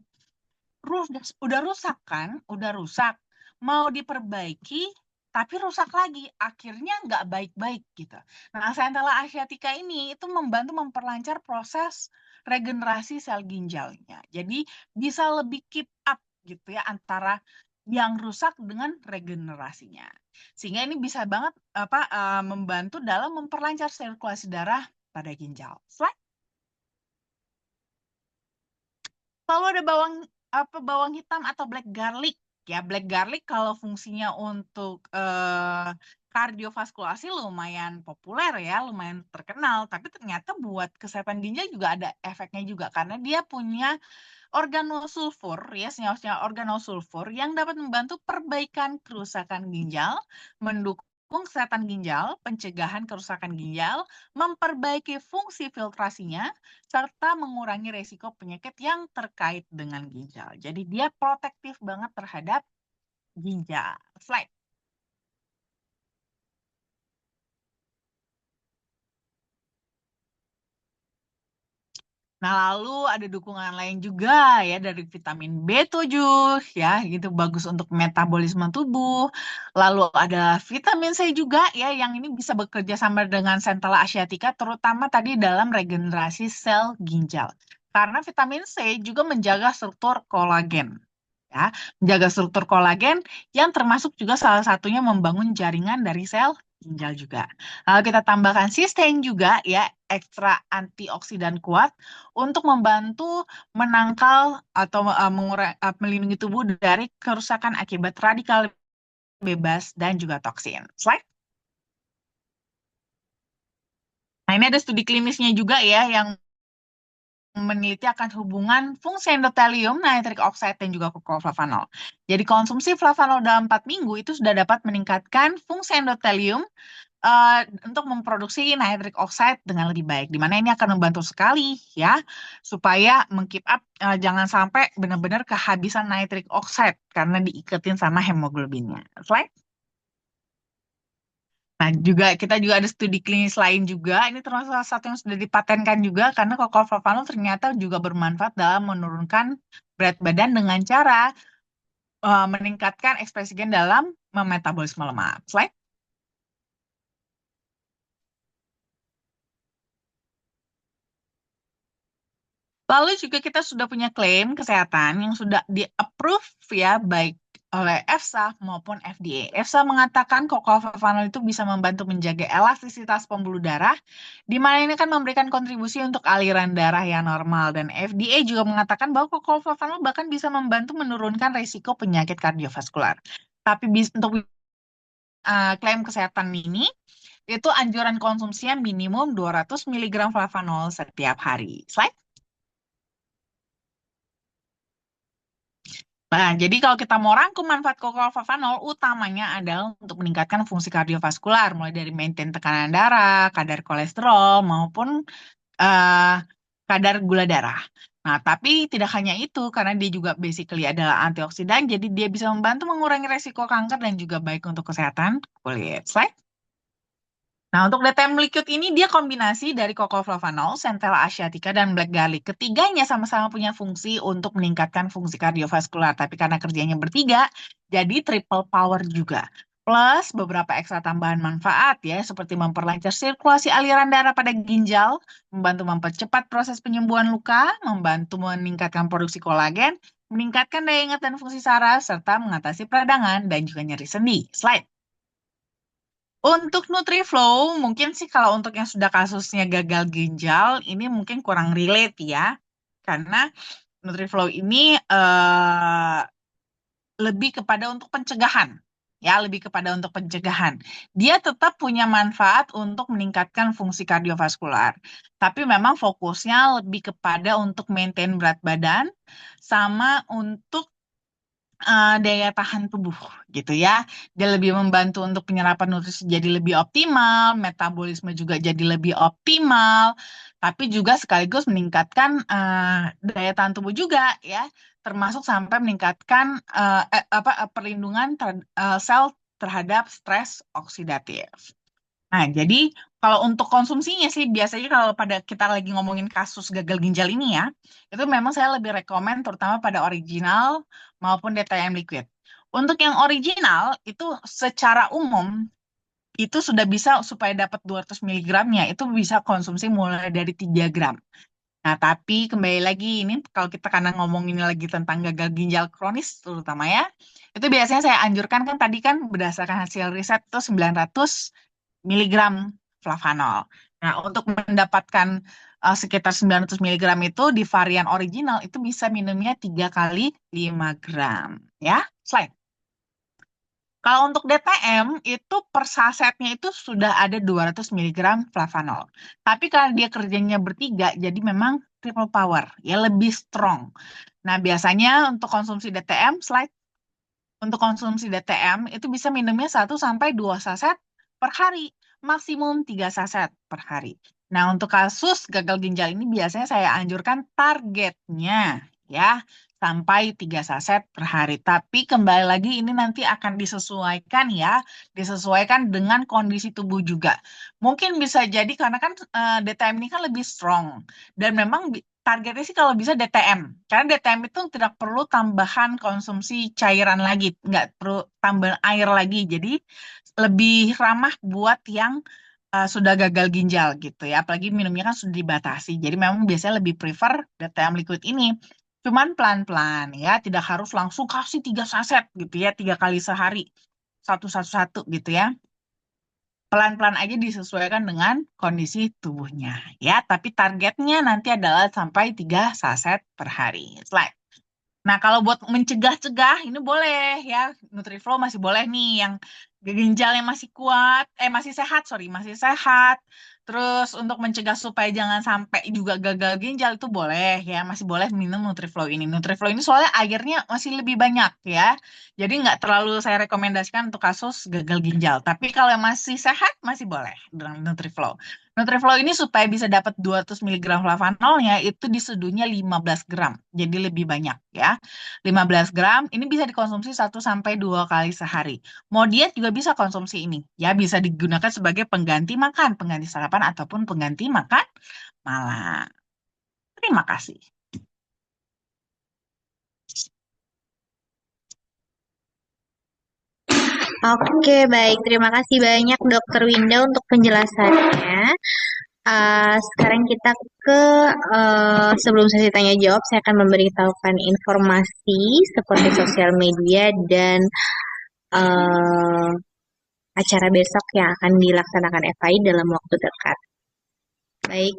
udah rusak kan, udah rusak, mau diperbaiki tapi rusak lagi, akhirnya nggak baik-baik gitu. Nah, Centella asiatica ini itu membantu memperlancar proses regenerasi sel ginjalnya. Jadi bisa lebih keep up gitu ya antara yang rusak dengan regenerasinya. Sehingga ini bisa banget membantu dalam memperlancar sirkulasi darah pada ginjal. Slide. Lalu ada bawang hitam atau black garlic. Ya, black garlic kalau fungsinya untuk kardiovaskulasi lumayan populer ya, lumayan terkenal. Tapi ternyata buat kesehatan ginjal juga ada efeknya juga karena dia punya organosulfur ya, senyawa-senyawa organosulfur yang dapat membantu perbaikan kerusakan ginjal, mendukung kesehatan ginjal, pencegahan kerusakan ginjal, memperbaiki fungsi filtrasinya, serta mengurangi resiko penyakit yang terkait dengan ginjal. Jadi dia protektif banget terhadap ginjal. Slide. Nah, lalu ada dukungan lain juga ya dari vitamin B7 ya, gitu bagus untuk metabolisme tubuh. Lalu ada vitamin C juga ya yang ini bisa bekerja sama dengan Centella asiatica terutama tadi dalam regenerasi sel ginjal. Karena vitamin C juga menjaga struktur kolagen. Ya, menjaga struktur kolagen yang termasuk juga salah satunya membangun jaringan dari sel ginjal juga. Lalu kita tambahkan sistein juga ya, ekstra antioksidan kuat untuk membantu menangkal atau melindungi tubuh dari kerusakan akibat radikal bebas dan juga toksin. Slide. Nah, ini ada studi klinisnya juga ya yang meneliti akan hubungan fungsi endotelium, nitric oxide, dan juga flavanol. Jadi konsumsi flavanol dalam 4 minggu itu sudah dapat meningkatkan fungsi endotelium untuk memproduksi nitric oxide dengan lebih baik. Di mana ini akan membantu sekali ya supaya mengkeep up jangan sampai benar-benar kehabisan nitric oxide karena diiketin sama hemoglobinnya. Slide. Nah, kita juga ada studi klinis lain juga. Ini termasuk salah satu yang sudah dipatenkan juga karena flavanol ternyata juga bermanfaat dalam menurunkan berat badan dengan cara meningkatkan ekspresi gen dalam metabolisme lemak. Slide. Lalu juga kita sudah punya klaim kesehatan yang sudah di-approve ya baik oleh EFSA maupun FDA. EFSA mengatakan cocoa flavanol itu bisa membantu menjaga elastisitas pembuluh darah, di mana ini kan memberikan kontribusi untuk aliran darah yang normal. Dan FDA juga mengatakan bahwa cocoa flavanol bahkan bisa membantu menurunkan risiko penyakit kardiovaskular. Tapi untuk klaim kesehatan ini itu anjuran konsumsinya minimum 200 miligram flavanol setiap hari. Slide. Nah, jadi kalau kita mau rangkum manfaat flavanol, utamanya adalah untuk meningkatkan fungsi kardiovaskular, mulai dari maintain tekanan darah, kadar kolesterol, maupun eh, kadar gula darah. Nah, tapi tidak hanya itu, karena dia juga basically adalah antioksidan, jadi dia bisa membantu mengurangi resiko kanker dan juga baik untuk kesehatan kulit. Slide. Nah, untuk DTM liquid ini dia kombinasi dari flavanol, centella asiatica, dan black garlic. Ketiganya sama-sama punya fungsi untuk meningkatkan fungsi kardiovaskular, tapi karena kerjanya bertiga, jadi triple power juga. Plus beberapa ekstra tambahan manfaat ya, seperti memperlancar sirkulasi aliran darah pada ginjal, membantu mempercepat proses penyembuhan luka, membantu meningkatkan produksi kolagen, meningkatkan daya ingat dan fungsi saraf, serta mengatasi peradangan dan juga nyeri sendi. Slide. Untuk NutriFlow, mungkin sih kalau untuk yang sudah kasusnya gagal ginjal, ini mungkin kurang relate ya. Karena NutriFlow ini lebih kepada untuk pencegahan. Ya, lebih kepada untuk pencegahan. Dia tetap punya manfaat untuk meningkatkan fungsi kardiovaskular. Tapi memang fokusnya lebih kepada untuk maintain berat badan, sama untuk daya tahan tubuh gitu ya. Dia lebih membantu untuk penyerapan nutrisi jadi lebih optimal, metabolisme juga jadi lebih optimal, tapi juga sekaligus meningkatkan daya tahan tubuh juga ya, termasuk sampai meningkatkan perlindungan sel terhadap stres oksidatif. Nah, jadi kalau untuk konsumsinya sih biasanya kalau pada kita lagi ngomongin kasus gagal ginjal ini ya, itu memang saya lebih rekomen terutama pada original maupun DTM liquid. Untuk yang original itu secara umum itu sudah bisa supaya dapat 200 miligramnya itu bisa konsumsi mulai dari 3 gram. Nah, tapi kembali lagi ini kalau kita karena ngomongin lagi tentang gagal ginjal kronis terutama ya, itu biasanya saya anjurkan kan tadi kan berdasarkan hasil riset itu 900 miligram flavanol. Nah, untuk mendapatkan sekitar 900 miligram itu di varian original itu bisa minumnya 3 kali 5 gram. Ya, slide. Kalau untuk DTM itu per sasetnya itu sudah ada 200 miligram flavanol. Tapi karena dia kerjanya bertiga, jadi memang triple power, ya lebih strong. Nah, biasanya untuk konsumsi DTM, slide. Untuk konsumsi DTM itu bisa minumnya 1 sampai 2 saset per hari, maksimum 3 saset per hari. Nah, untuk kasus gagal ginjal ini biasanya saya anjurkan targetnya ya sampai 3 saset per hari. Tapi kembali lagi ini nanti akan disesuaikan ya, disesuaikan dengan kondisi tubuh juga. Mungkin bisa jadi karena kan DTM ini kan lebih strong dan memang targetnya sih kalau bisa DTM. Karena DTM itu tidak perlu tambahan konsumsi cairan lagi, nggak perlu tambahan air lagi. Jadi lebih ramah buat yang sudah gagal ginjal gitu ya. Apalagi minumnya kan sudah dibatasi. Jadi memang biasanya lebih prefer DTM liquid ini. Cuman pelan-pelan ya, tidak harus langsung kasih 3 saset gitu ya, 3 kali sehari. Satu-satu-satu gitu ya. Pelan-pelan aja disesuaikan dengan kondisi tubuhnya ya. Tapi targetnya nanti adalah sampai 3 saset per hari. Slide. Nah, kalau buat mencegah-cegah ini boleh ya. Nutriflow masih boleh nih yang ginjalnya masih kuat, masih sehat, sorry, masih sehat. Terus untuk mencegah supaya jangan sampai juga gagal ginjal itu boleh ya, masih boleh minum Nutriflow ini. Nutriflow ini soalnya airnya masih lebih banyak ya. Jadi nggak terlalu saya rekomendasikan untuk kasus gagal ginjal. Tapi kalau yang masih sehat masih boleh dengan Nutriflow. Nutriflow ini supaya bisa dapat 200 miligram flavanolnya itu di seduhnya 15 gram. Jadi lebih banyak ya. 15 gram ini bisa dikonsumsi 1 sampai 2 kali sehari. Mau diet juga bisa konsumsi ini. Ya bisa digunakan sebagai pengganti makan, pengganti sarapan ataupun pengganti makan malam. Terima kasih. Oke, baik. Terima kasih banyak Dokter Winda untuk penjelasannya. Sekarang kita ke sebelum sesi tanya jawab, saya akan memberitahukan informasi seperti sosial media dan eh, acara besok yang akan dilaksanakan FAI dalam waktu dekat. Baik,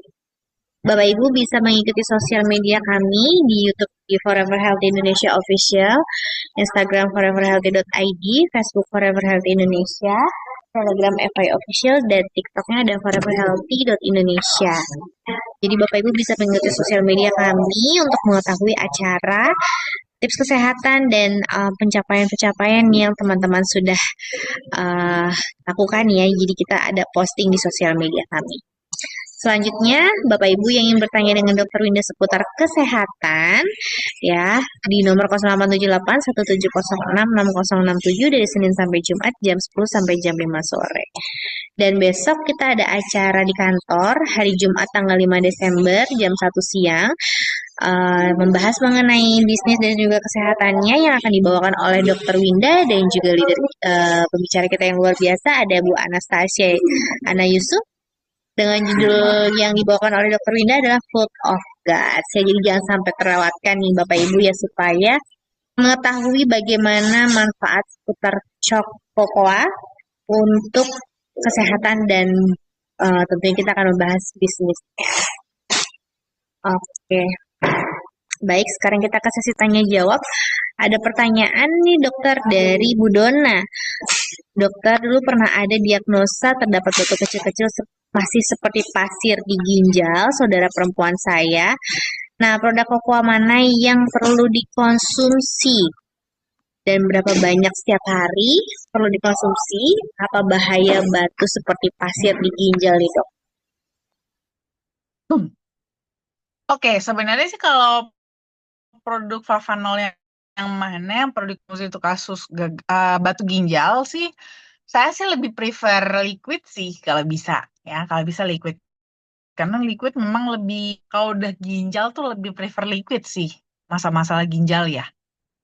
Bapak Ibu bisa mengikuti sosial media kami di YouTube di Forever Healthy Indonesia Official, Instagram foreverhealthy.id, Facebook Forever Healthy Indonesia, Telegram FI Official, dan TikToknya ada foreverhealthy.indonesia. Jadi Bapak Ibu bisa mengikuti sosial media kami untuk mengetahui acara, tips kesehatan, dan pencapaian-pencapaian yang teman-teman sudah uh, lakukan ya. Jadi kita ada posting di sosial media kami. Selanjutnya, Bapak Ibu yang ingin bertanya dengan Dokter Winda seputar kesehatan, ya, di nomor 0878 1706 6067 dari Senin sampai Jumat jam 10 sampai jam 5 sore. Dan besok kita ada acara di kantor hari Jumat tanggal 5 Desember jam 1 siang, membahas mengenai bisnis dan juga kesehatannya yang akan dibawakan oleh Dokter Winda dan juga leader pembicara kita yang luar biasa, ada Bu Anastasia Ana Yusuf, dengan judul yang dibawakan oleh Dokter Winda adalah Food of God. Jadi jangan sampai terlewatkan nih Bapak Ibu ya, supaya mengetahui bagaimana manfaat seputar cocoa untuk kesehatan, dan tentunya kita akan membahas bisnis. Oke. Baik, sekarang kita ke sesi tanya jawab. Ada pertanyaan nih dokter dari Bu Dona. Dokter, dulu pernah ada diagnosa terdapat batu kecil-kecil masih seperti pasir di ginjal saudara perempuan saya. Nah, produk kokoa mana yang perlu dikonsumsi dan berapa banyak setiap hari perlu dikonsumsi? Apa bahaya batu seperti pasir di ginjal nih, Dok? Hmm. Oke, sebenarnya sih kalau produk flavanol yang mana yang perlu dikonsumsi untuk kasus batu ginjal sih, saya sih lebih prefer liquid sih kalau bisa, ya kalau bisa liquid. Karena liquid memang lebih, kalau udah ginjal tuh lebih prefer liquid sih, masalah ginjal ya.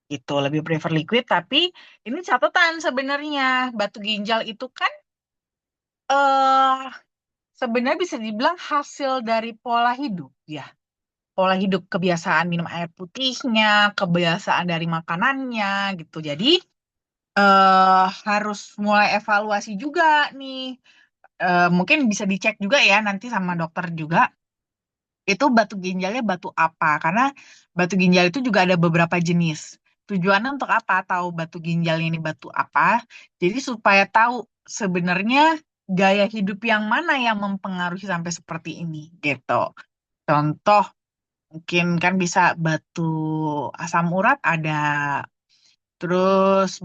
Itu lebih prefer liquid, tapi ini catatan sebenarnya, batu ginjal itu kan eh sebenarnya bisa dibilang hasil dari pola hidup ya. Pola hidup, kebiasaan minum air putihnya, kebiasaan dari makanannya gitu. Jadi harus mulai evaluasi juga nih. Mungkin bisa dicek juga ya nanti sama dokter juga. Itu batu ginjalnya batu apa? Karena batu ginjal itu juga ada beberapa jenis. Tujuannya untuk apa? Tahu batu ginjal ini batu apa? Jadi supaya tahu sebenarnya gaya hidup yang mana yang mempengaruhi sampai seperti ini gitu. Contoh, mungkin kan bisa batu asam urat ada, terus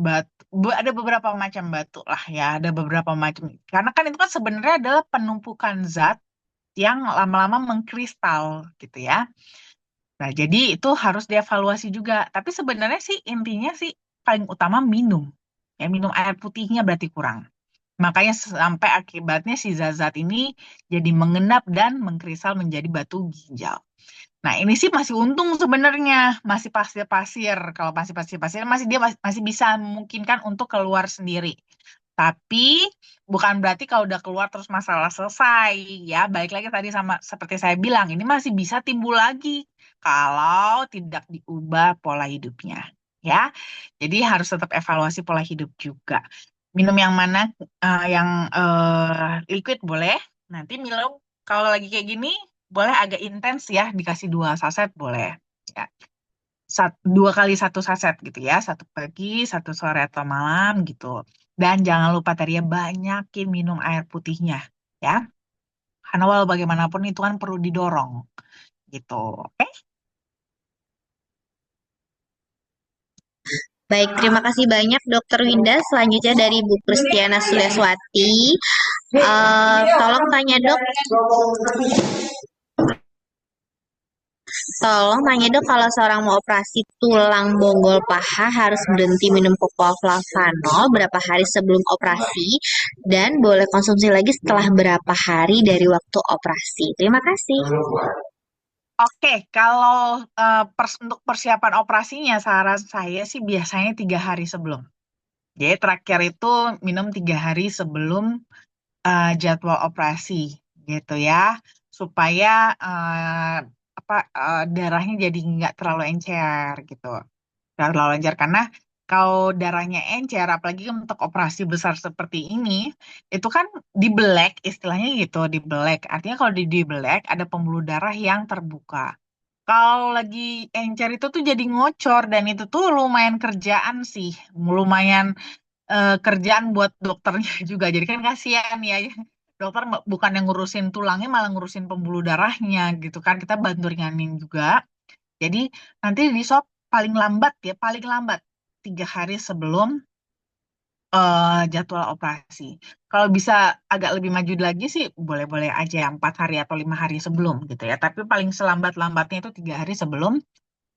ada beberapa macam batu lah ya, ada beberapa macam. Karena kan itu kan sebenarnya adalah penumpukan zat yang lama-lama mengkristal gitu ya. Nah, jadi itu harus dievaluasi juga. Tapi sebenarnya sih intinya sih paling utama minum. Ya, minum air putihnya berarti kurang. Makanya sampai akibatnya si zat-zat ini jadi mengendap dan mengkristal menjadi batu ginjal. Nah, ini sih masih untung sebenarnya, masih pasir-pasir. Kalau masih pasir-pasir, masih bisa memungkinkan untuk keluar sendiri. Tapi bukan berarti kalau udah keluar terus masalah selesai, ya. Balik lagi tadi sama seperti saya bilang, ini masih bisa timbul lagi kalau tidak diubah pola hidupnya, ya. Jadi harus tetap evaluasi pola hidup juga. Minum yang mana? Yang liquid boleh. Nanti minum kalau lagi kayak gini boleh agak intens ya, dikasih 2 saset boleh. Ya. 2 kali 1 saset gitu ya, satu pagi, satu sore atau malam gitu. Dan jangan lupa tadi ya banyakin minum air putihnya ya. Karena walau bagaimanapun itu kan perlu didorong gitu. Oke? Baik, terima kasih banyak Dokter Winda. Selanjutnya dari Bu Kristiana Suliaswati. Tolong tanya dok, kalau seorang mau operasi tulang bonggol paha harus berhenti minum kokoa flavanol berapa hari sebelum operasi, dan boleh konsumsi lagi setelah berapa hari dari waktu operasi. Terima kasih. Oke, kalau untuk persiapan operasinya, saran saya sih biasanya 3 hari sebelum. Jadi terakhir itu minum 3 hari sebelum jadwal operasi, gitu ya, supaya darahnya jadi nggak terlalu encer gitu, nggak terlalu encer karena kalau darahnya encer, apalagi untuk operasi besar seperti ini, itu kan dibelek, istilahnya gitu, dibelek. Artinya kalau dibelek ada pembuluh darah yang terbuka. Kalau lagi encer itu tuh jadi ngocor dan itu tuh lumayan kerjaan sih, lumayan kerjaan buat dokternya juga. Jadi kan kasihan ya. Dokter bukan yang ngurusin tulangnya, malah ngurusin pembuluh darahnya gitu kan. Kita bantu ringanin juga. Jadi nanti di swab paling lambat ya, paling lambat 3 hari sebelum jadwal operasi. Kalau bisa agak lebih maju lagi sih, boleh-boleh aja 4 hari atau 5 hari sebelum gitu ya. Tapi paling selambat-lambatnya itu 3 hari sebelum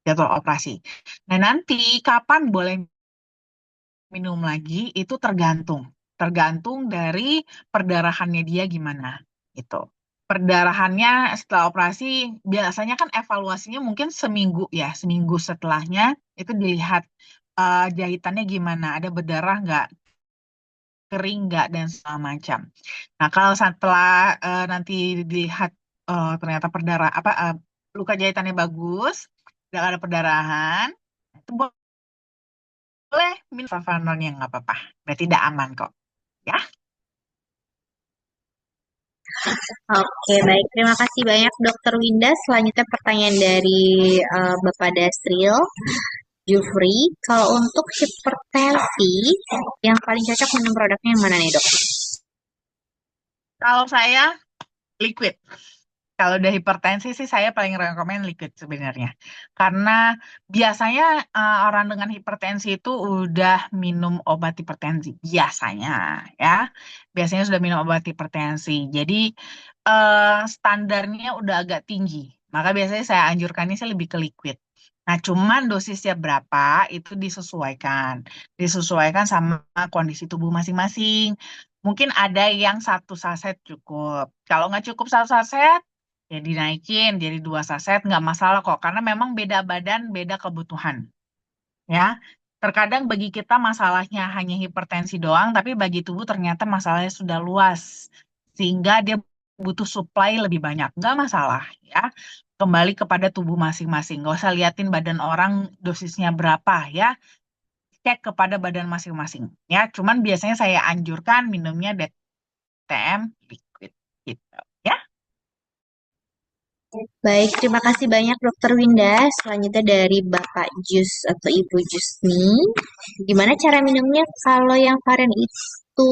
jadwal operasi. Nah nanti kapan boleh minum lagi itu tergantung dari perdarahannya dia gimana gitu. Perdarahannya setelah operasi biasanya kan evaluasinya mungkin seminggu ya, seminggu setelahnya itu dilihat jahitannya gimana, ada berdarah nggak, kering nggak dan segala macam. Nah kalau setelah nanti dilihat ternyata luka jahitannya bagus, nggak ada perdarahan, itu boleh minum Flavanolnya nggak apa-apa. Berarti tidak aman kok. Ya, Oke, baik. Terima kasih banyak Dokter Winda. Selanjutnya pertanyaan dari Bapak Dasril Jufri. Kalau untuk hipertensi, yang paling cocok minum produknya yang mana nih, Dok? kalau saya liquid. Kalau udah hipertensi sih saya paling rekomen liquid sebenarnya. Karena biasanya orang dengan hipertensi itu udah minum obat hipertensi. Biasanya ya. Biasanya sudah minum obat hipertensi. Jadi standarnya udah agak tinggi. Maka biasanya saya anjurkannya sih lebih ke liquid. Nah, cuman dosisnya berapa itu disesuaikan. Disesuaikan sama kondisi tubuh masing-masing. Mungkin ada yang 1 saset cukup. Kalau nggak cukup 1 saset, ya dinaikin jadi 2 saset nggak masalah kok karena memang beda badan beda kebutuhan ya. Terkadang bagi kita masalahnya hanya hipertensi doang tapi bagi tubuh ternyata masalahnya sudah luas sehingga dia butuh supply lebih banyak, nggak masalah ya. Kembali kepada tubuh masing-masing, nggak usah liatin badan orang dosisnya berapa ya, cek kepada badan masing-masing ya. Cuman biasanya saya anjurkan minumnya DTM liquid gitu ya. Baik, terima kasih banyak Dokter Winda. Selanjutnya dari Bapak Jus atau Ibu Jusni. Gimana cara minumnya kalau yang varian itu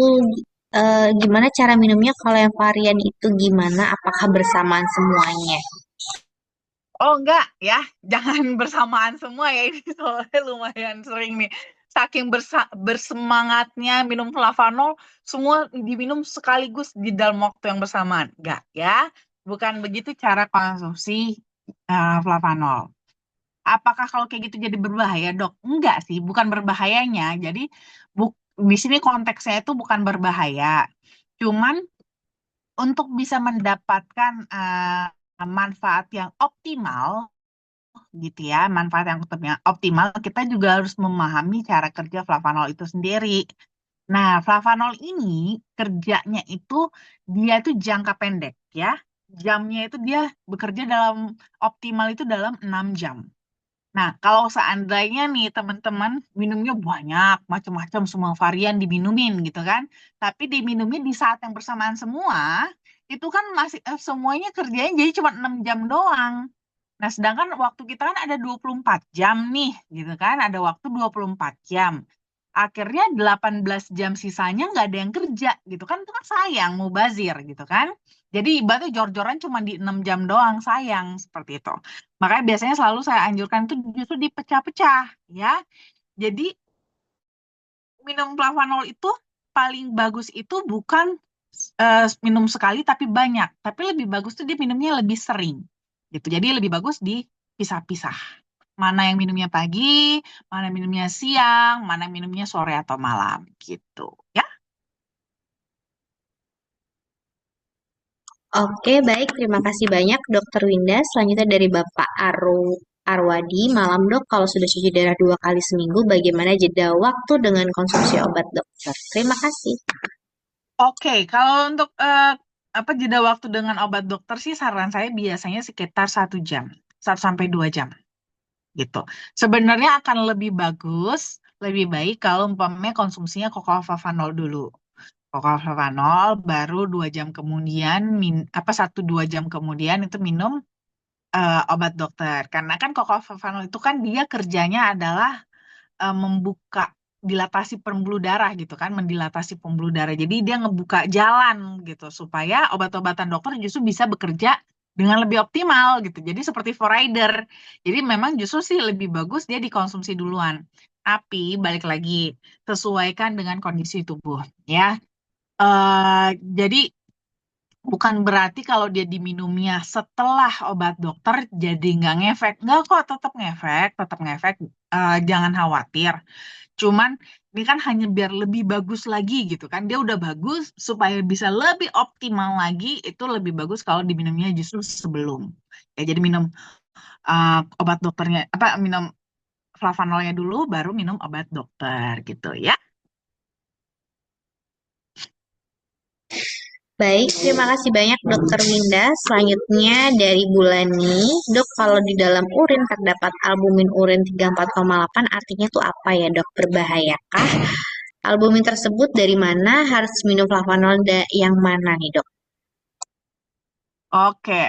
gimana cara minumnya kalau yang varian itu gimana? Apakah bersamaan semuanya? Oh enggak ya, jangan bersamaan semua ya ini soalnya lumayan sering nih. Saking bersemangatnya minum flavanol, semua diminum sekaligus di dalam waktu yang bersamaan. Enggak ya, bukan begitu cara konsumsi flavanol. Apakah kalau kayak gitu jadi berbahaya, Dok? Enggak sih, bukan berbahayanya. Jadi bu di sini konteksnya itu bukan berbahaya. Cuman untuk bisa mendapatkan manfaat yang optimal gitu ya, manfaat yang optimal, kita juga harus memahami cara kerja flavanol itu sendiri. Nah, flavanol ini kerjanya itu dia itu jangka pendek ya. Jamnya itu dia bekerja dalam optimal itu dalam 6 jam. Nah, kalau seandainya nih teman-teman minumnya banyak, macam-macam semua varian diminumin gitu kan. Tapi diminumnya di saat yang bersamaan semua, itu kan masih semuanya kerjanya jadi cuma 6 jam doang. Nah, sedangkan waktu kita kan ada 24 jam nih, gitu kan. Ada waktu 24 jam. Akhirnya 18 jam sisanya nggak ada yang kerja, gitu kan. Itu kan sayang, mubazir, gitu kan. Jadi ibaratnya jor-joran cuma di 6 jam doang, sayang, seperti itu. Makanya biasanya selalu saya anjurkan itu justru dipecah-pecah, ya. Jadi minum flavanol itu paling bagus itu bukan minum sekali tapi banyak, tapi lebih bagus tuh dia minumnya lebih sering gitu. Jadi lebih bagus dipisah-pisah. Mana yang minumnya pagi, mana minumnya siang, mana minumnya sore atau malam gitu. Ya. Oke, baik. Terima kasih banyak Dokter Winda. Selanjutnya dari Bapak Arwadi. Malam dok, kalau sudah cuci darah 2 kali seminggu, bagaimana jeda waktu dengan konsumsi obat dokter? Terima kasih. Oke, kalau untuk apa jeda waktu dengan obat dokter sih saran saya biasanya sekitar 1 jam, 1 sampai 2 jam gitu. Sebenarnya akan lebih bagus, lebih baik kalau umpamanya konsumsinya Flavanol dulu. Flavanol baru 2 jam kemudian 1-2 jam kemudian itu minum obat dokter. Karena kan Flavanol itu kan dia kerjanya adalah membuka. dilatasi pembuluh darah gitu kan, mendilatasi pembuluh darah. Jadi dia ngebuka jalan gitu supaya obat-obatan dokter justru bisa bekerja dengan lebih optimal gitu. Jadi seperti rider. Jadi memang justru sih lebih bagus dia dikonsumsi duluan. Tapi balik lagi sesuaikan dengan kondisi tubuh ya. Jadi bukan berarti kalau dia diminumnya setelah obat dokter jadi nggak ngefek. Nggak kok, tetap ngefek, tetap ngefek. Jangan khawatir. Cuman ini kan hanya biar lebih bagus lagi gitu kan. Dia udah bagus supaya bisa lebih optimal lagi itu lebih bagus kalau diminumnya justru sebelum. Ya jadi minum obat dokternya apa minum flavanolnya dulu baru minum obat dokter gitu ya. Baik, terima kasih banyak Dokter Winda. Selanjutnya dari Bulani, Dok, kalau di dalam urin terdapat albumin urin 34,8 artinya itu apa ya, Dok? Berbahayakah? Albumin tersebut dari mana? Harus minum flavanol yang mana nih, Dok? Oke,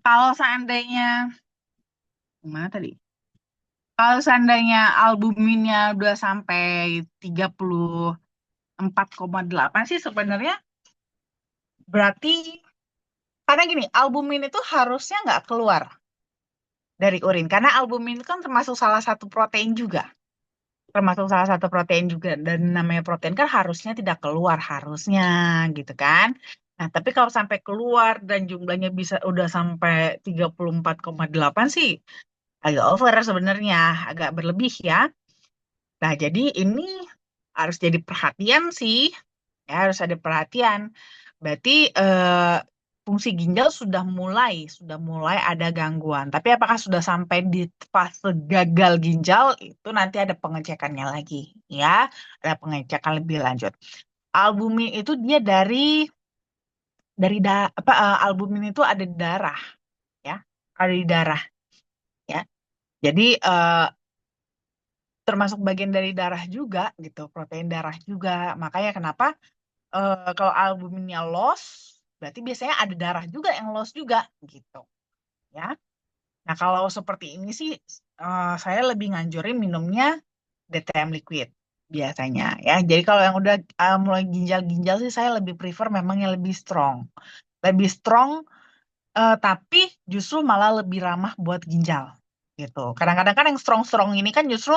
kalau seandainya gimana tadi? Kalau seandainya albuminnya udah sampai 34,8 sih sebenarnya berarti karena gini, albumin itu harusnya nggak keluar dari urin karena albumin itu kan termasuk salah satu protein juga. Termasuk salah satu protein juga dan namanya protein kan harusnya tidak keluar harusnya gitu kan. Nah, tapi kalau sampai keluar dan jumlahnya bisa udah sampai 34,8 sih agak over sebenarnya, agak berlebih ya. Nah, jadi ini harus jadi perhatian sih, ya harus ada perhatian. Berarti fungsi ginjal sudah mulai ada gangguan. Tapi apakah sudah sampai di fase gagal ginjal itu nanti ada pengecekannya lagi, ya, ada pengecekan lebih lanjut. Albumin itu dia albumin itu ada di darah, ya, ada di darah, ya. Jadi termasuk bagian dari darah juga gitu, protein darah juga. Makanya kenapa kalau albuminnya loss, berarti biasanya ada darah juga yang loss juga gitu, ya. Nah, kalau seperti ini sih saya lebih nganjurin minumnya DTM liquid biasanya ya. Jadi kalau yang udah mulai ginjal-ginjal sih saya lebih prefer memang yang lebih strong. Lebih strong tapi justru malah lebih ramah buat ginjal gitu. Kadang-kadang kan yang strong-strong ini kan justru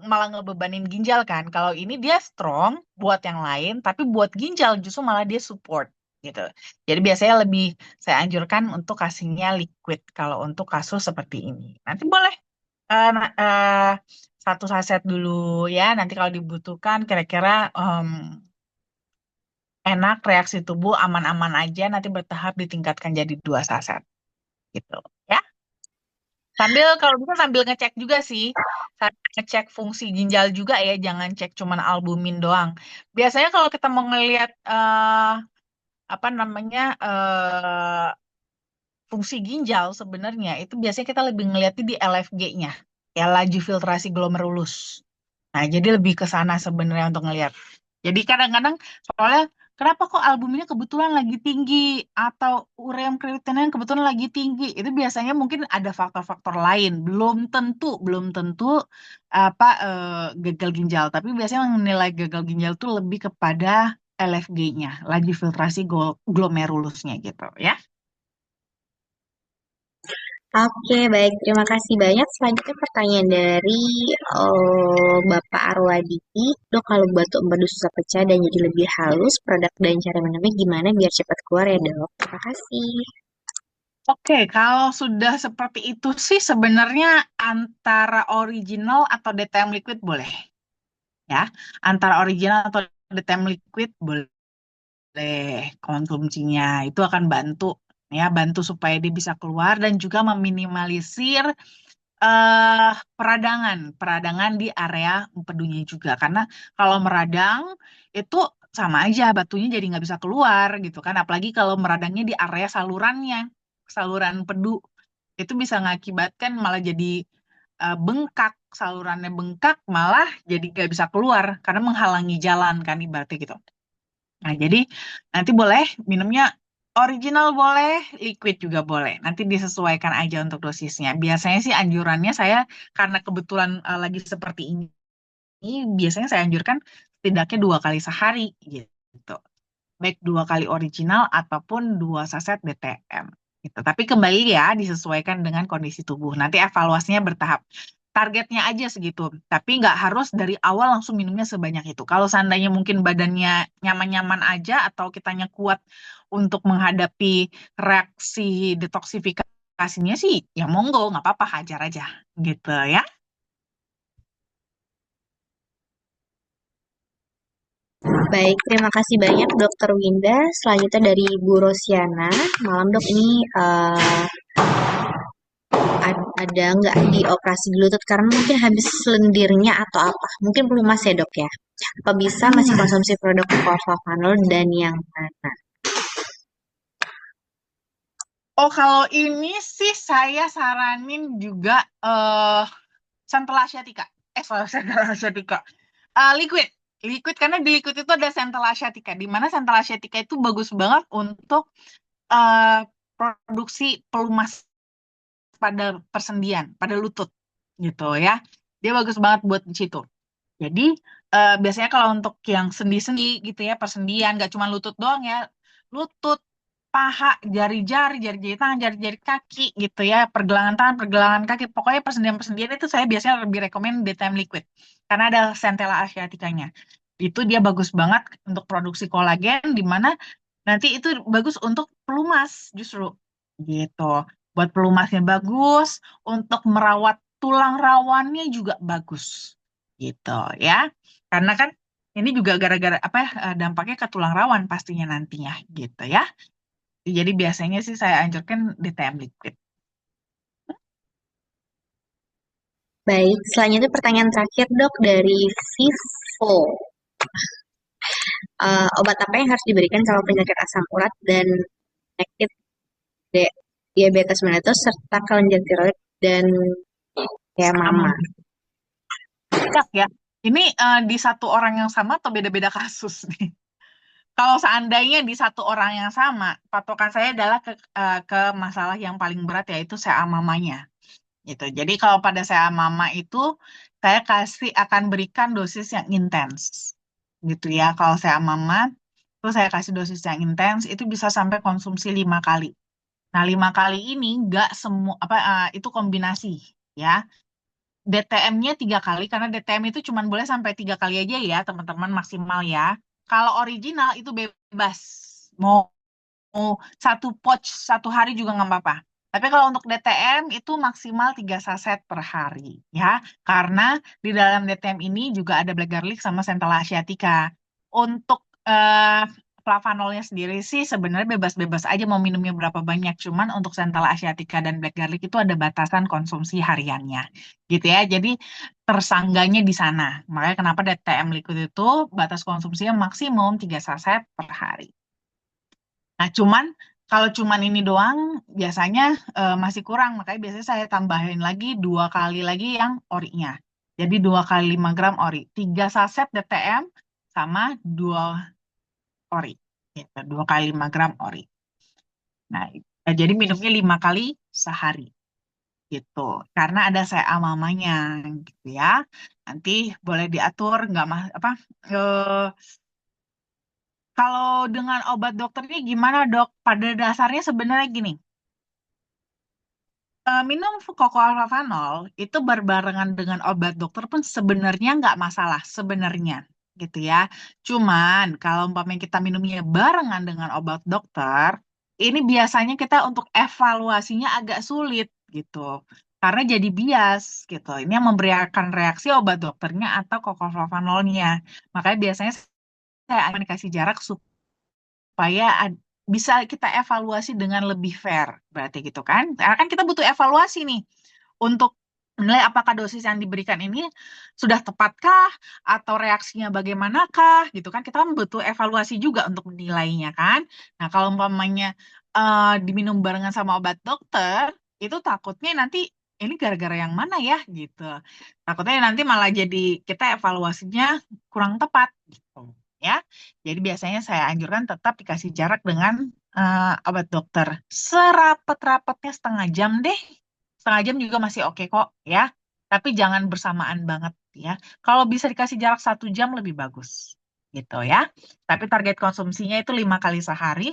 malah ngebebanin ginjal kan. Kalau ini dia strong buat yang lain, tapi buat ginjal justru malah dia support gitu. Jadi biasanya lebih saya anjurkan untuk kasihnya liquid kalau untuk kasus seperti ini. Nanti boleh satu saset dulu ya. Nanti kalau dibutuhkan kira-kira enak reaksi tubuh aman-aman aja. Nanti bertahap ditingkatkan jadi 2 saset gitu. Ya. Sambil kalau bisa sambil ngecek juga sih, sambil ngecek fungsi ginjal juga ya, jangan cek cuman albumin doang. Biasanya kalau kita mau ngelihat apa namanya fungsi ginjal sebenarnya itu biasanya kita lebih ngeliatnya di LFG-nya, ya laju filtrasi glomerulus. Nah, jadi lebih ke sana sebenarnya untuk ngelihat. Jadi kadang-kadang soalnya kenapa kok albumnya kebetulan lagi tinggi atau ureum kreatinin kebetulan lagi tinggi? Itu biasanya mungkin ada faktor-faktor lain. Belum tentu apa gagal ginjal, tapi biasanya yang menilai gagal ginjal itu lebih kepada LFG-nya, laju filtrasi glomerulusnya gitu ya. Oke, baik. Terima kasih banyak. Selanjutnya pertanyaan dari Bapak Arwaditi. Dok, kalau batu empedu susah pecah dan jadi lebih halus, produk dan cara minumnya gimana biar cepat keluar ya, Dok? Terima kasih. Oke, kalau sudah seperti itu sih sebenarnya antara original atau DTM liquid boleh ya. Antara original atau DTM liquid boleh konsumsinya. Itu akan bantu ya, bantu supaya dia bisa keluar dan juga meminimalisir eh peradangan di area empedunya juga. Karena kalau meradang itu sama aja batunya jadi nggak bisa keluar gitu kan. Apalagi kalau meradangnya di area salurannya, saluran empedu itu bisa mengakibatkan malah jadi bengkak, salurannya bengkak malah jadi nggak bisa keluar karena menghalangi jalan kan ibaratnya gitu. Nah, jadi nanti boleh minumnya Original boleh, liquid juga boleh. Nanti disesuaikan aja untuk dosisnya. Biasanya sih anjurannya saya karena kebetulan lagi seperti ini, biasanya saya anjurkan setidaknya 2 kali sehari gitu. Baik 2 kali original ataupun 2 saset DTM. Gitu. Tapi kembali ya disesuaikan dengan kondisi tubuh. Nanti evaluasinya bertahap. Targetnya aja segitu. Tapi nggak harus dari awal langsung minumnya sebanyak itu. Kalau seandainya mungkin badannya nyaman-nyaman aja atau kitanya kuat untuk menghadapi reaksi detoksifikasinya sih, ya monggo, nggak apa-apa, hajar aja. Gitu ya. Baik, terima kasih banyak Dokter Winda. Selanjutnya dari Bu Rosiana. Malam dok, ini ada nggak di operasi di lutut karena mungkin habis lendirnya atau apa? Mungkin perlu mas ya dok ya. Apa bisa masih Hmm. konsumsi produk Corvapanol dan yang mana? Oh, kalau ini sih saya saranin juga Central Asiatica. Sorry, Central Asiatica. Liquid. Liquid, karena di liquid itu ada Central Asiatica. Di mana Central Asiatica itu bagus banget untuk eh, produksi pelumas pada persendian, pada lutut. Gitu ya. Dia bagus banget buat di situ. Jadi biasanya kalau untuk yang sendi-sendi gitu ya, persendian, nggak cuma lutut doang ya, lutut, paha, jari-jari, jari-jari tangan, jari-jari kaki gitu ya, pergelangan tangan, pergelangan kaki, pokoknya persendian-persendian itu saya biasanya lebih rekomen DTM Liquid karena ada Centella asiaticanya. Itu dia bagus banget untuk produksi kolagen, di mana nanti itu bagus untuk pelumas justru gitu. Buat pelumasnya bagus, untuk merawat tulang rawannya juga bagus gitu ya. Karena kan ini juga gara-gara apa ya, dampaknya ke tulang rawan pastinya nantinya gitu ya. Jadi biasanya sih saya anjurkan DTM liquid. Baik, selanjutnya pertanyaan terakhir dok dari Vivo. Obat apa yang harus diberikan kalau penyakit asam urat dan penyakit diabetes mellitus serta kelenjar tiroid dan ya Sama mama? banyak ya. Ini di satu orang yang sama atau beda-beda kasus nih? Kalau seandainya di satu orang yang sama, patokan saya adalah ke masalah yang paling berat yaitu sea mamanya. Gitu. Jadi kalau pada saya mama itu saya akan berikan dosis yang intens. Gitu ya. Kalau saya mama itu saya kasih dosis yang intens itu bisa sampai konsumsi 5 kali. Nah, 5 kali ini nggak semua apa itu kombinasi ya. DTM-nya 3 kali karena DTM itu cuma boleh sampai 3 kali aja ya teman-teman maksimal ya. Kalau original itu bebas. Mau mau 1 pouch 1 hari juga nggak apa-apa. Tapi kalau untuk DTM itu maksimal 3 saset per hari ya. Karena di dalam DTM ini juga ada black garlic sama centella asiatica. Untuk flavanolnya sendiri sih sebenarnya bebas-bebas aja mau minumnya berapa banyak. Cuman untuk centella asiatica dan black garlic itu ada batasan konsumsi hariannya. Gitu ya. Jadi tersangganya di sana. Makanya kenapa DTM liquid itu batas konsumsinya maksimum 3 saset per hari. Nah, cuman kalau cuman ini doang biasanya masih kurang, makanya biasanya saya tambahin lagi 2 kali lagi yang orinya. Jadi 2 kali 5 gram ori, 3 saset DTM sama 2 ori, gitu. 2 kali 5 gram ori. Nah, jadi minumnya 5 kali sehari, gitu. Karena ada saya mamanya, gitu ya. Nanti boleh diatur, nggak apa? eh, Kalau dengan obat dokternya gimana dok? Pada dasarnya sebenarnya gini. Minum Fluorocanol itu berbarengan dengan obat dokter pun sebenarnya nggak masalah sebenarnya gitu ya. Cuman kalau umpamanya kita minumnya barengan dengan obat dokter, ini biasanya kita untuk evaluasinya agak sulit gitu. Karena jadi bias gitu. Ini yang memberikan reaksi obat dokternya atau fluorocanolnya. Makanya biasanya saya akan dikasih jarak supaya bisa kita evaluasi dengan lebih fair, berarti gitu kan? Karena kan kita butuh evaluasi nih untuk menilai apakah dosis yang diberikan ini sudah tepatkah atau reaksinya bagaimanakah gitu kan? Kita kan butuh evaluasi juga untuk menilainya kan. Nah, kalau umpamanya diminum barengan sama obat dokter, itu takutnya nanti ini gara-gara yang mana ya gitu. Takutnya nanti malah jadi kita evaluasinya kurang tepat gitu ya. Jadi biasanya saya anjurkan tetap dikasih jarak dengan obat dokter. Serapat-rapatnya setengah jam deh. Setengah jam juga masih oke kok ya. Tapi jangan bersamaan banget ya. Kalau bisa dikasih jarak 1 jam lebih bagus. Gitu ya. Tapi target konsumsinya itu 5 kali sehari.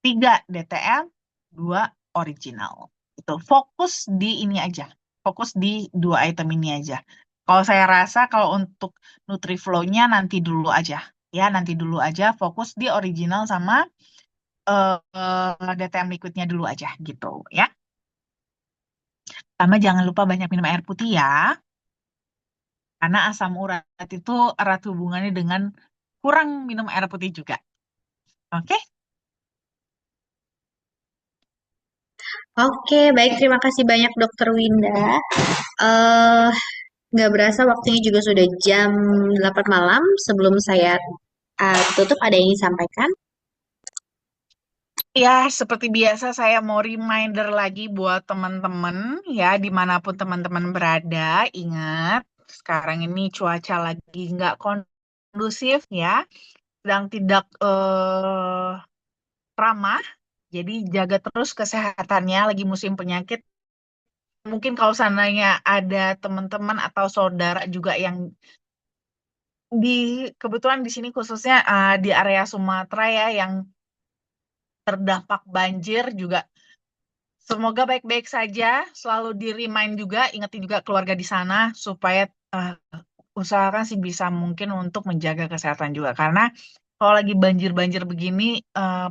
3 DTM, 2 original. Itu fokus di ini aja. Fokus di 2 item ini aja. Kalau saya rasa kalau untuk Nutriflow-nya nanti dulu aja. Ya, nanti dulu aja fokus di original sama DTM liquidnya dulu aja gitu ya. Sama jangan lupa banyak minum air putih ya. Karena asam urat itu erat hubungannya dengan kurang minum air putih juga. Oke? Oke, baik. Terima kasih banyak Dokter Winda. Eh, nggak berasa waktunya juga sudah jam 8 malam. Sebelum saya tutup, ada yang ingin disampaikan? Ya, seperti biasa saya mau reminder lagi buat teman-teman ya, dimanapun teman-teman berada, ingat sekarang ini cuaca lagi nggak kondusif ya, sedang tidak ramah, jadi jaga terus kesehatannya, lagi musim penyakit. Mungkin kalau seandainya ada teman-teman atau saudara juga yang di kebetulan di sini khususnya di area Sumatera ya yang terdampak banjir juga. Semoga baik-baik saja, selalu di-remind juga, ingetin juga keluarga di sana supaya eh, usahakan sih bisa mungkin untuk menjaga kesehatan juga. Karena kalau lagi banjir-banjir begini,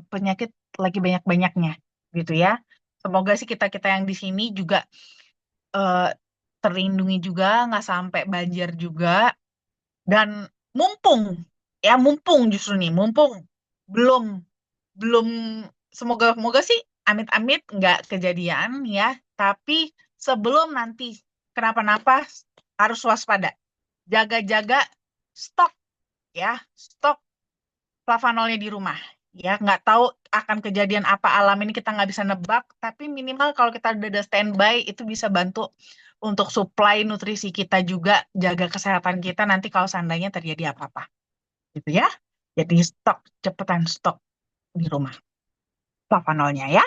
penyakit lagi banyak-banyaknya gitu ya. Semoga sih kita-kita yang di sini juga eh, terlindungi juga, nggak sampai banjir juga. Dan mumpung, ya mumpung justru nih, mumpung belum belum semoga sih amit-amit nggak kejadian ya, tapi sebelum nanti kenapa-napa harus waspada, jaga-jaga stok ya, stok flavanolnya di rumah ya, nggak tahu akan kejadian apa alam ini kita nggak bisa nebak, tapi minimal kalau kita udah ada standby itu bisa bantu untuk supply nutrisi kita juga, jaga kesehatan kita nanti kalau seandainya terjadi apa-apa gitu ya. Jadi stok, cepetan stok di rumah flavanolnya ya.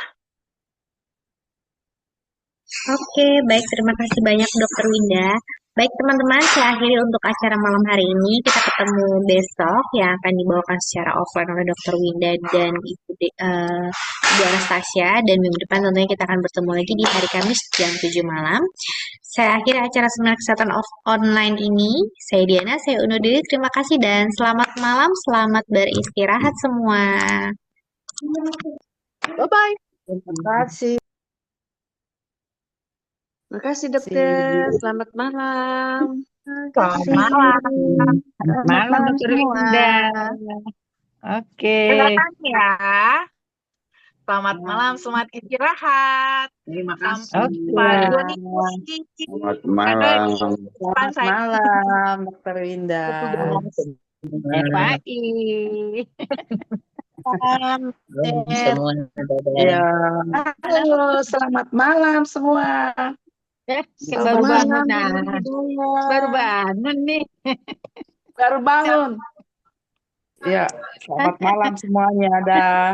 Oke, baik. Terima kasih banyak Dokter Winda. Baik teman-teman, saya akhiri untuk acara malam hari ini. Kita ketemu besok yang akan dibawakan secara offline oleh Dokter Winda dan Ibu Anastasia. Dan minggu depan tentunya kita akan bertemu lagi di hari Kamis jam 7 malam. Saya akhiri acara seminar kesehatan online ini. Saya Diana, saya undur diri. Terima kasih dan selamat malam, selamat beristirahat semua. Bye-bye. Terima kasih. Terima kasih dokter. Si. Selamat malam. Terima Selamat kasih. malam. Selamat Selamat malam, malam Dr. semua. Winda. Oke. Terima kasih ya. Selamat malam, selamat istirahat. Terima Sampai kasih. Pak Oke. Doni. Selamat Pak Doni, malam. depan Selamat saya malam, Dokter Winda. petugas. Bye. Salam. Semua Ya. Halo, selamat malam semua. Kita Selamat baru bangun, malam, nah. Bu Baru Hidayah. bangun nih. Baru bangun. Ya, selamat malam semuanya. Dah.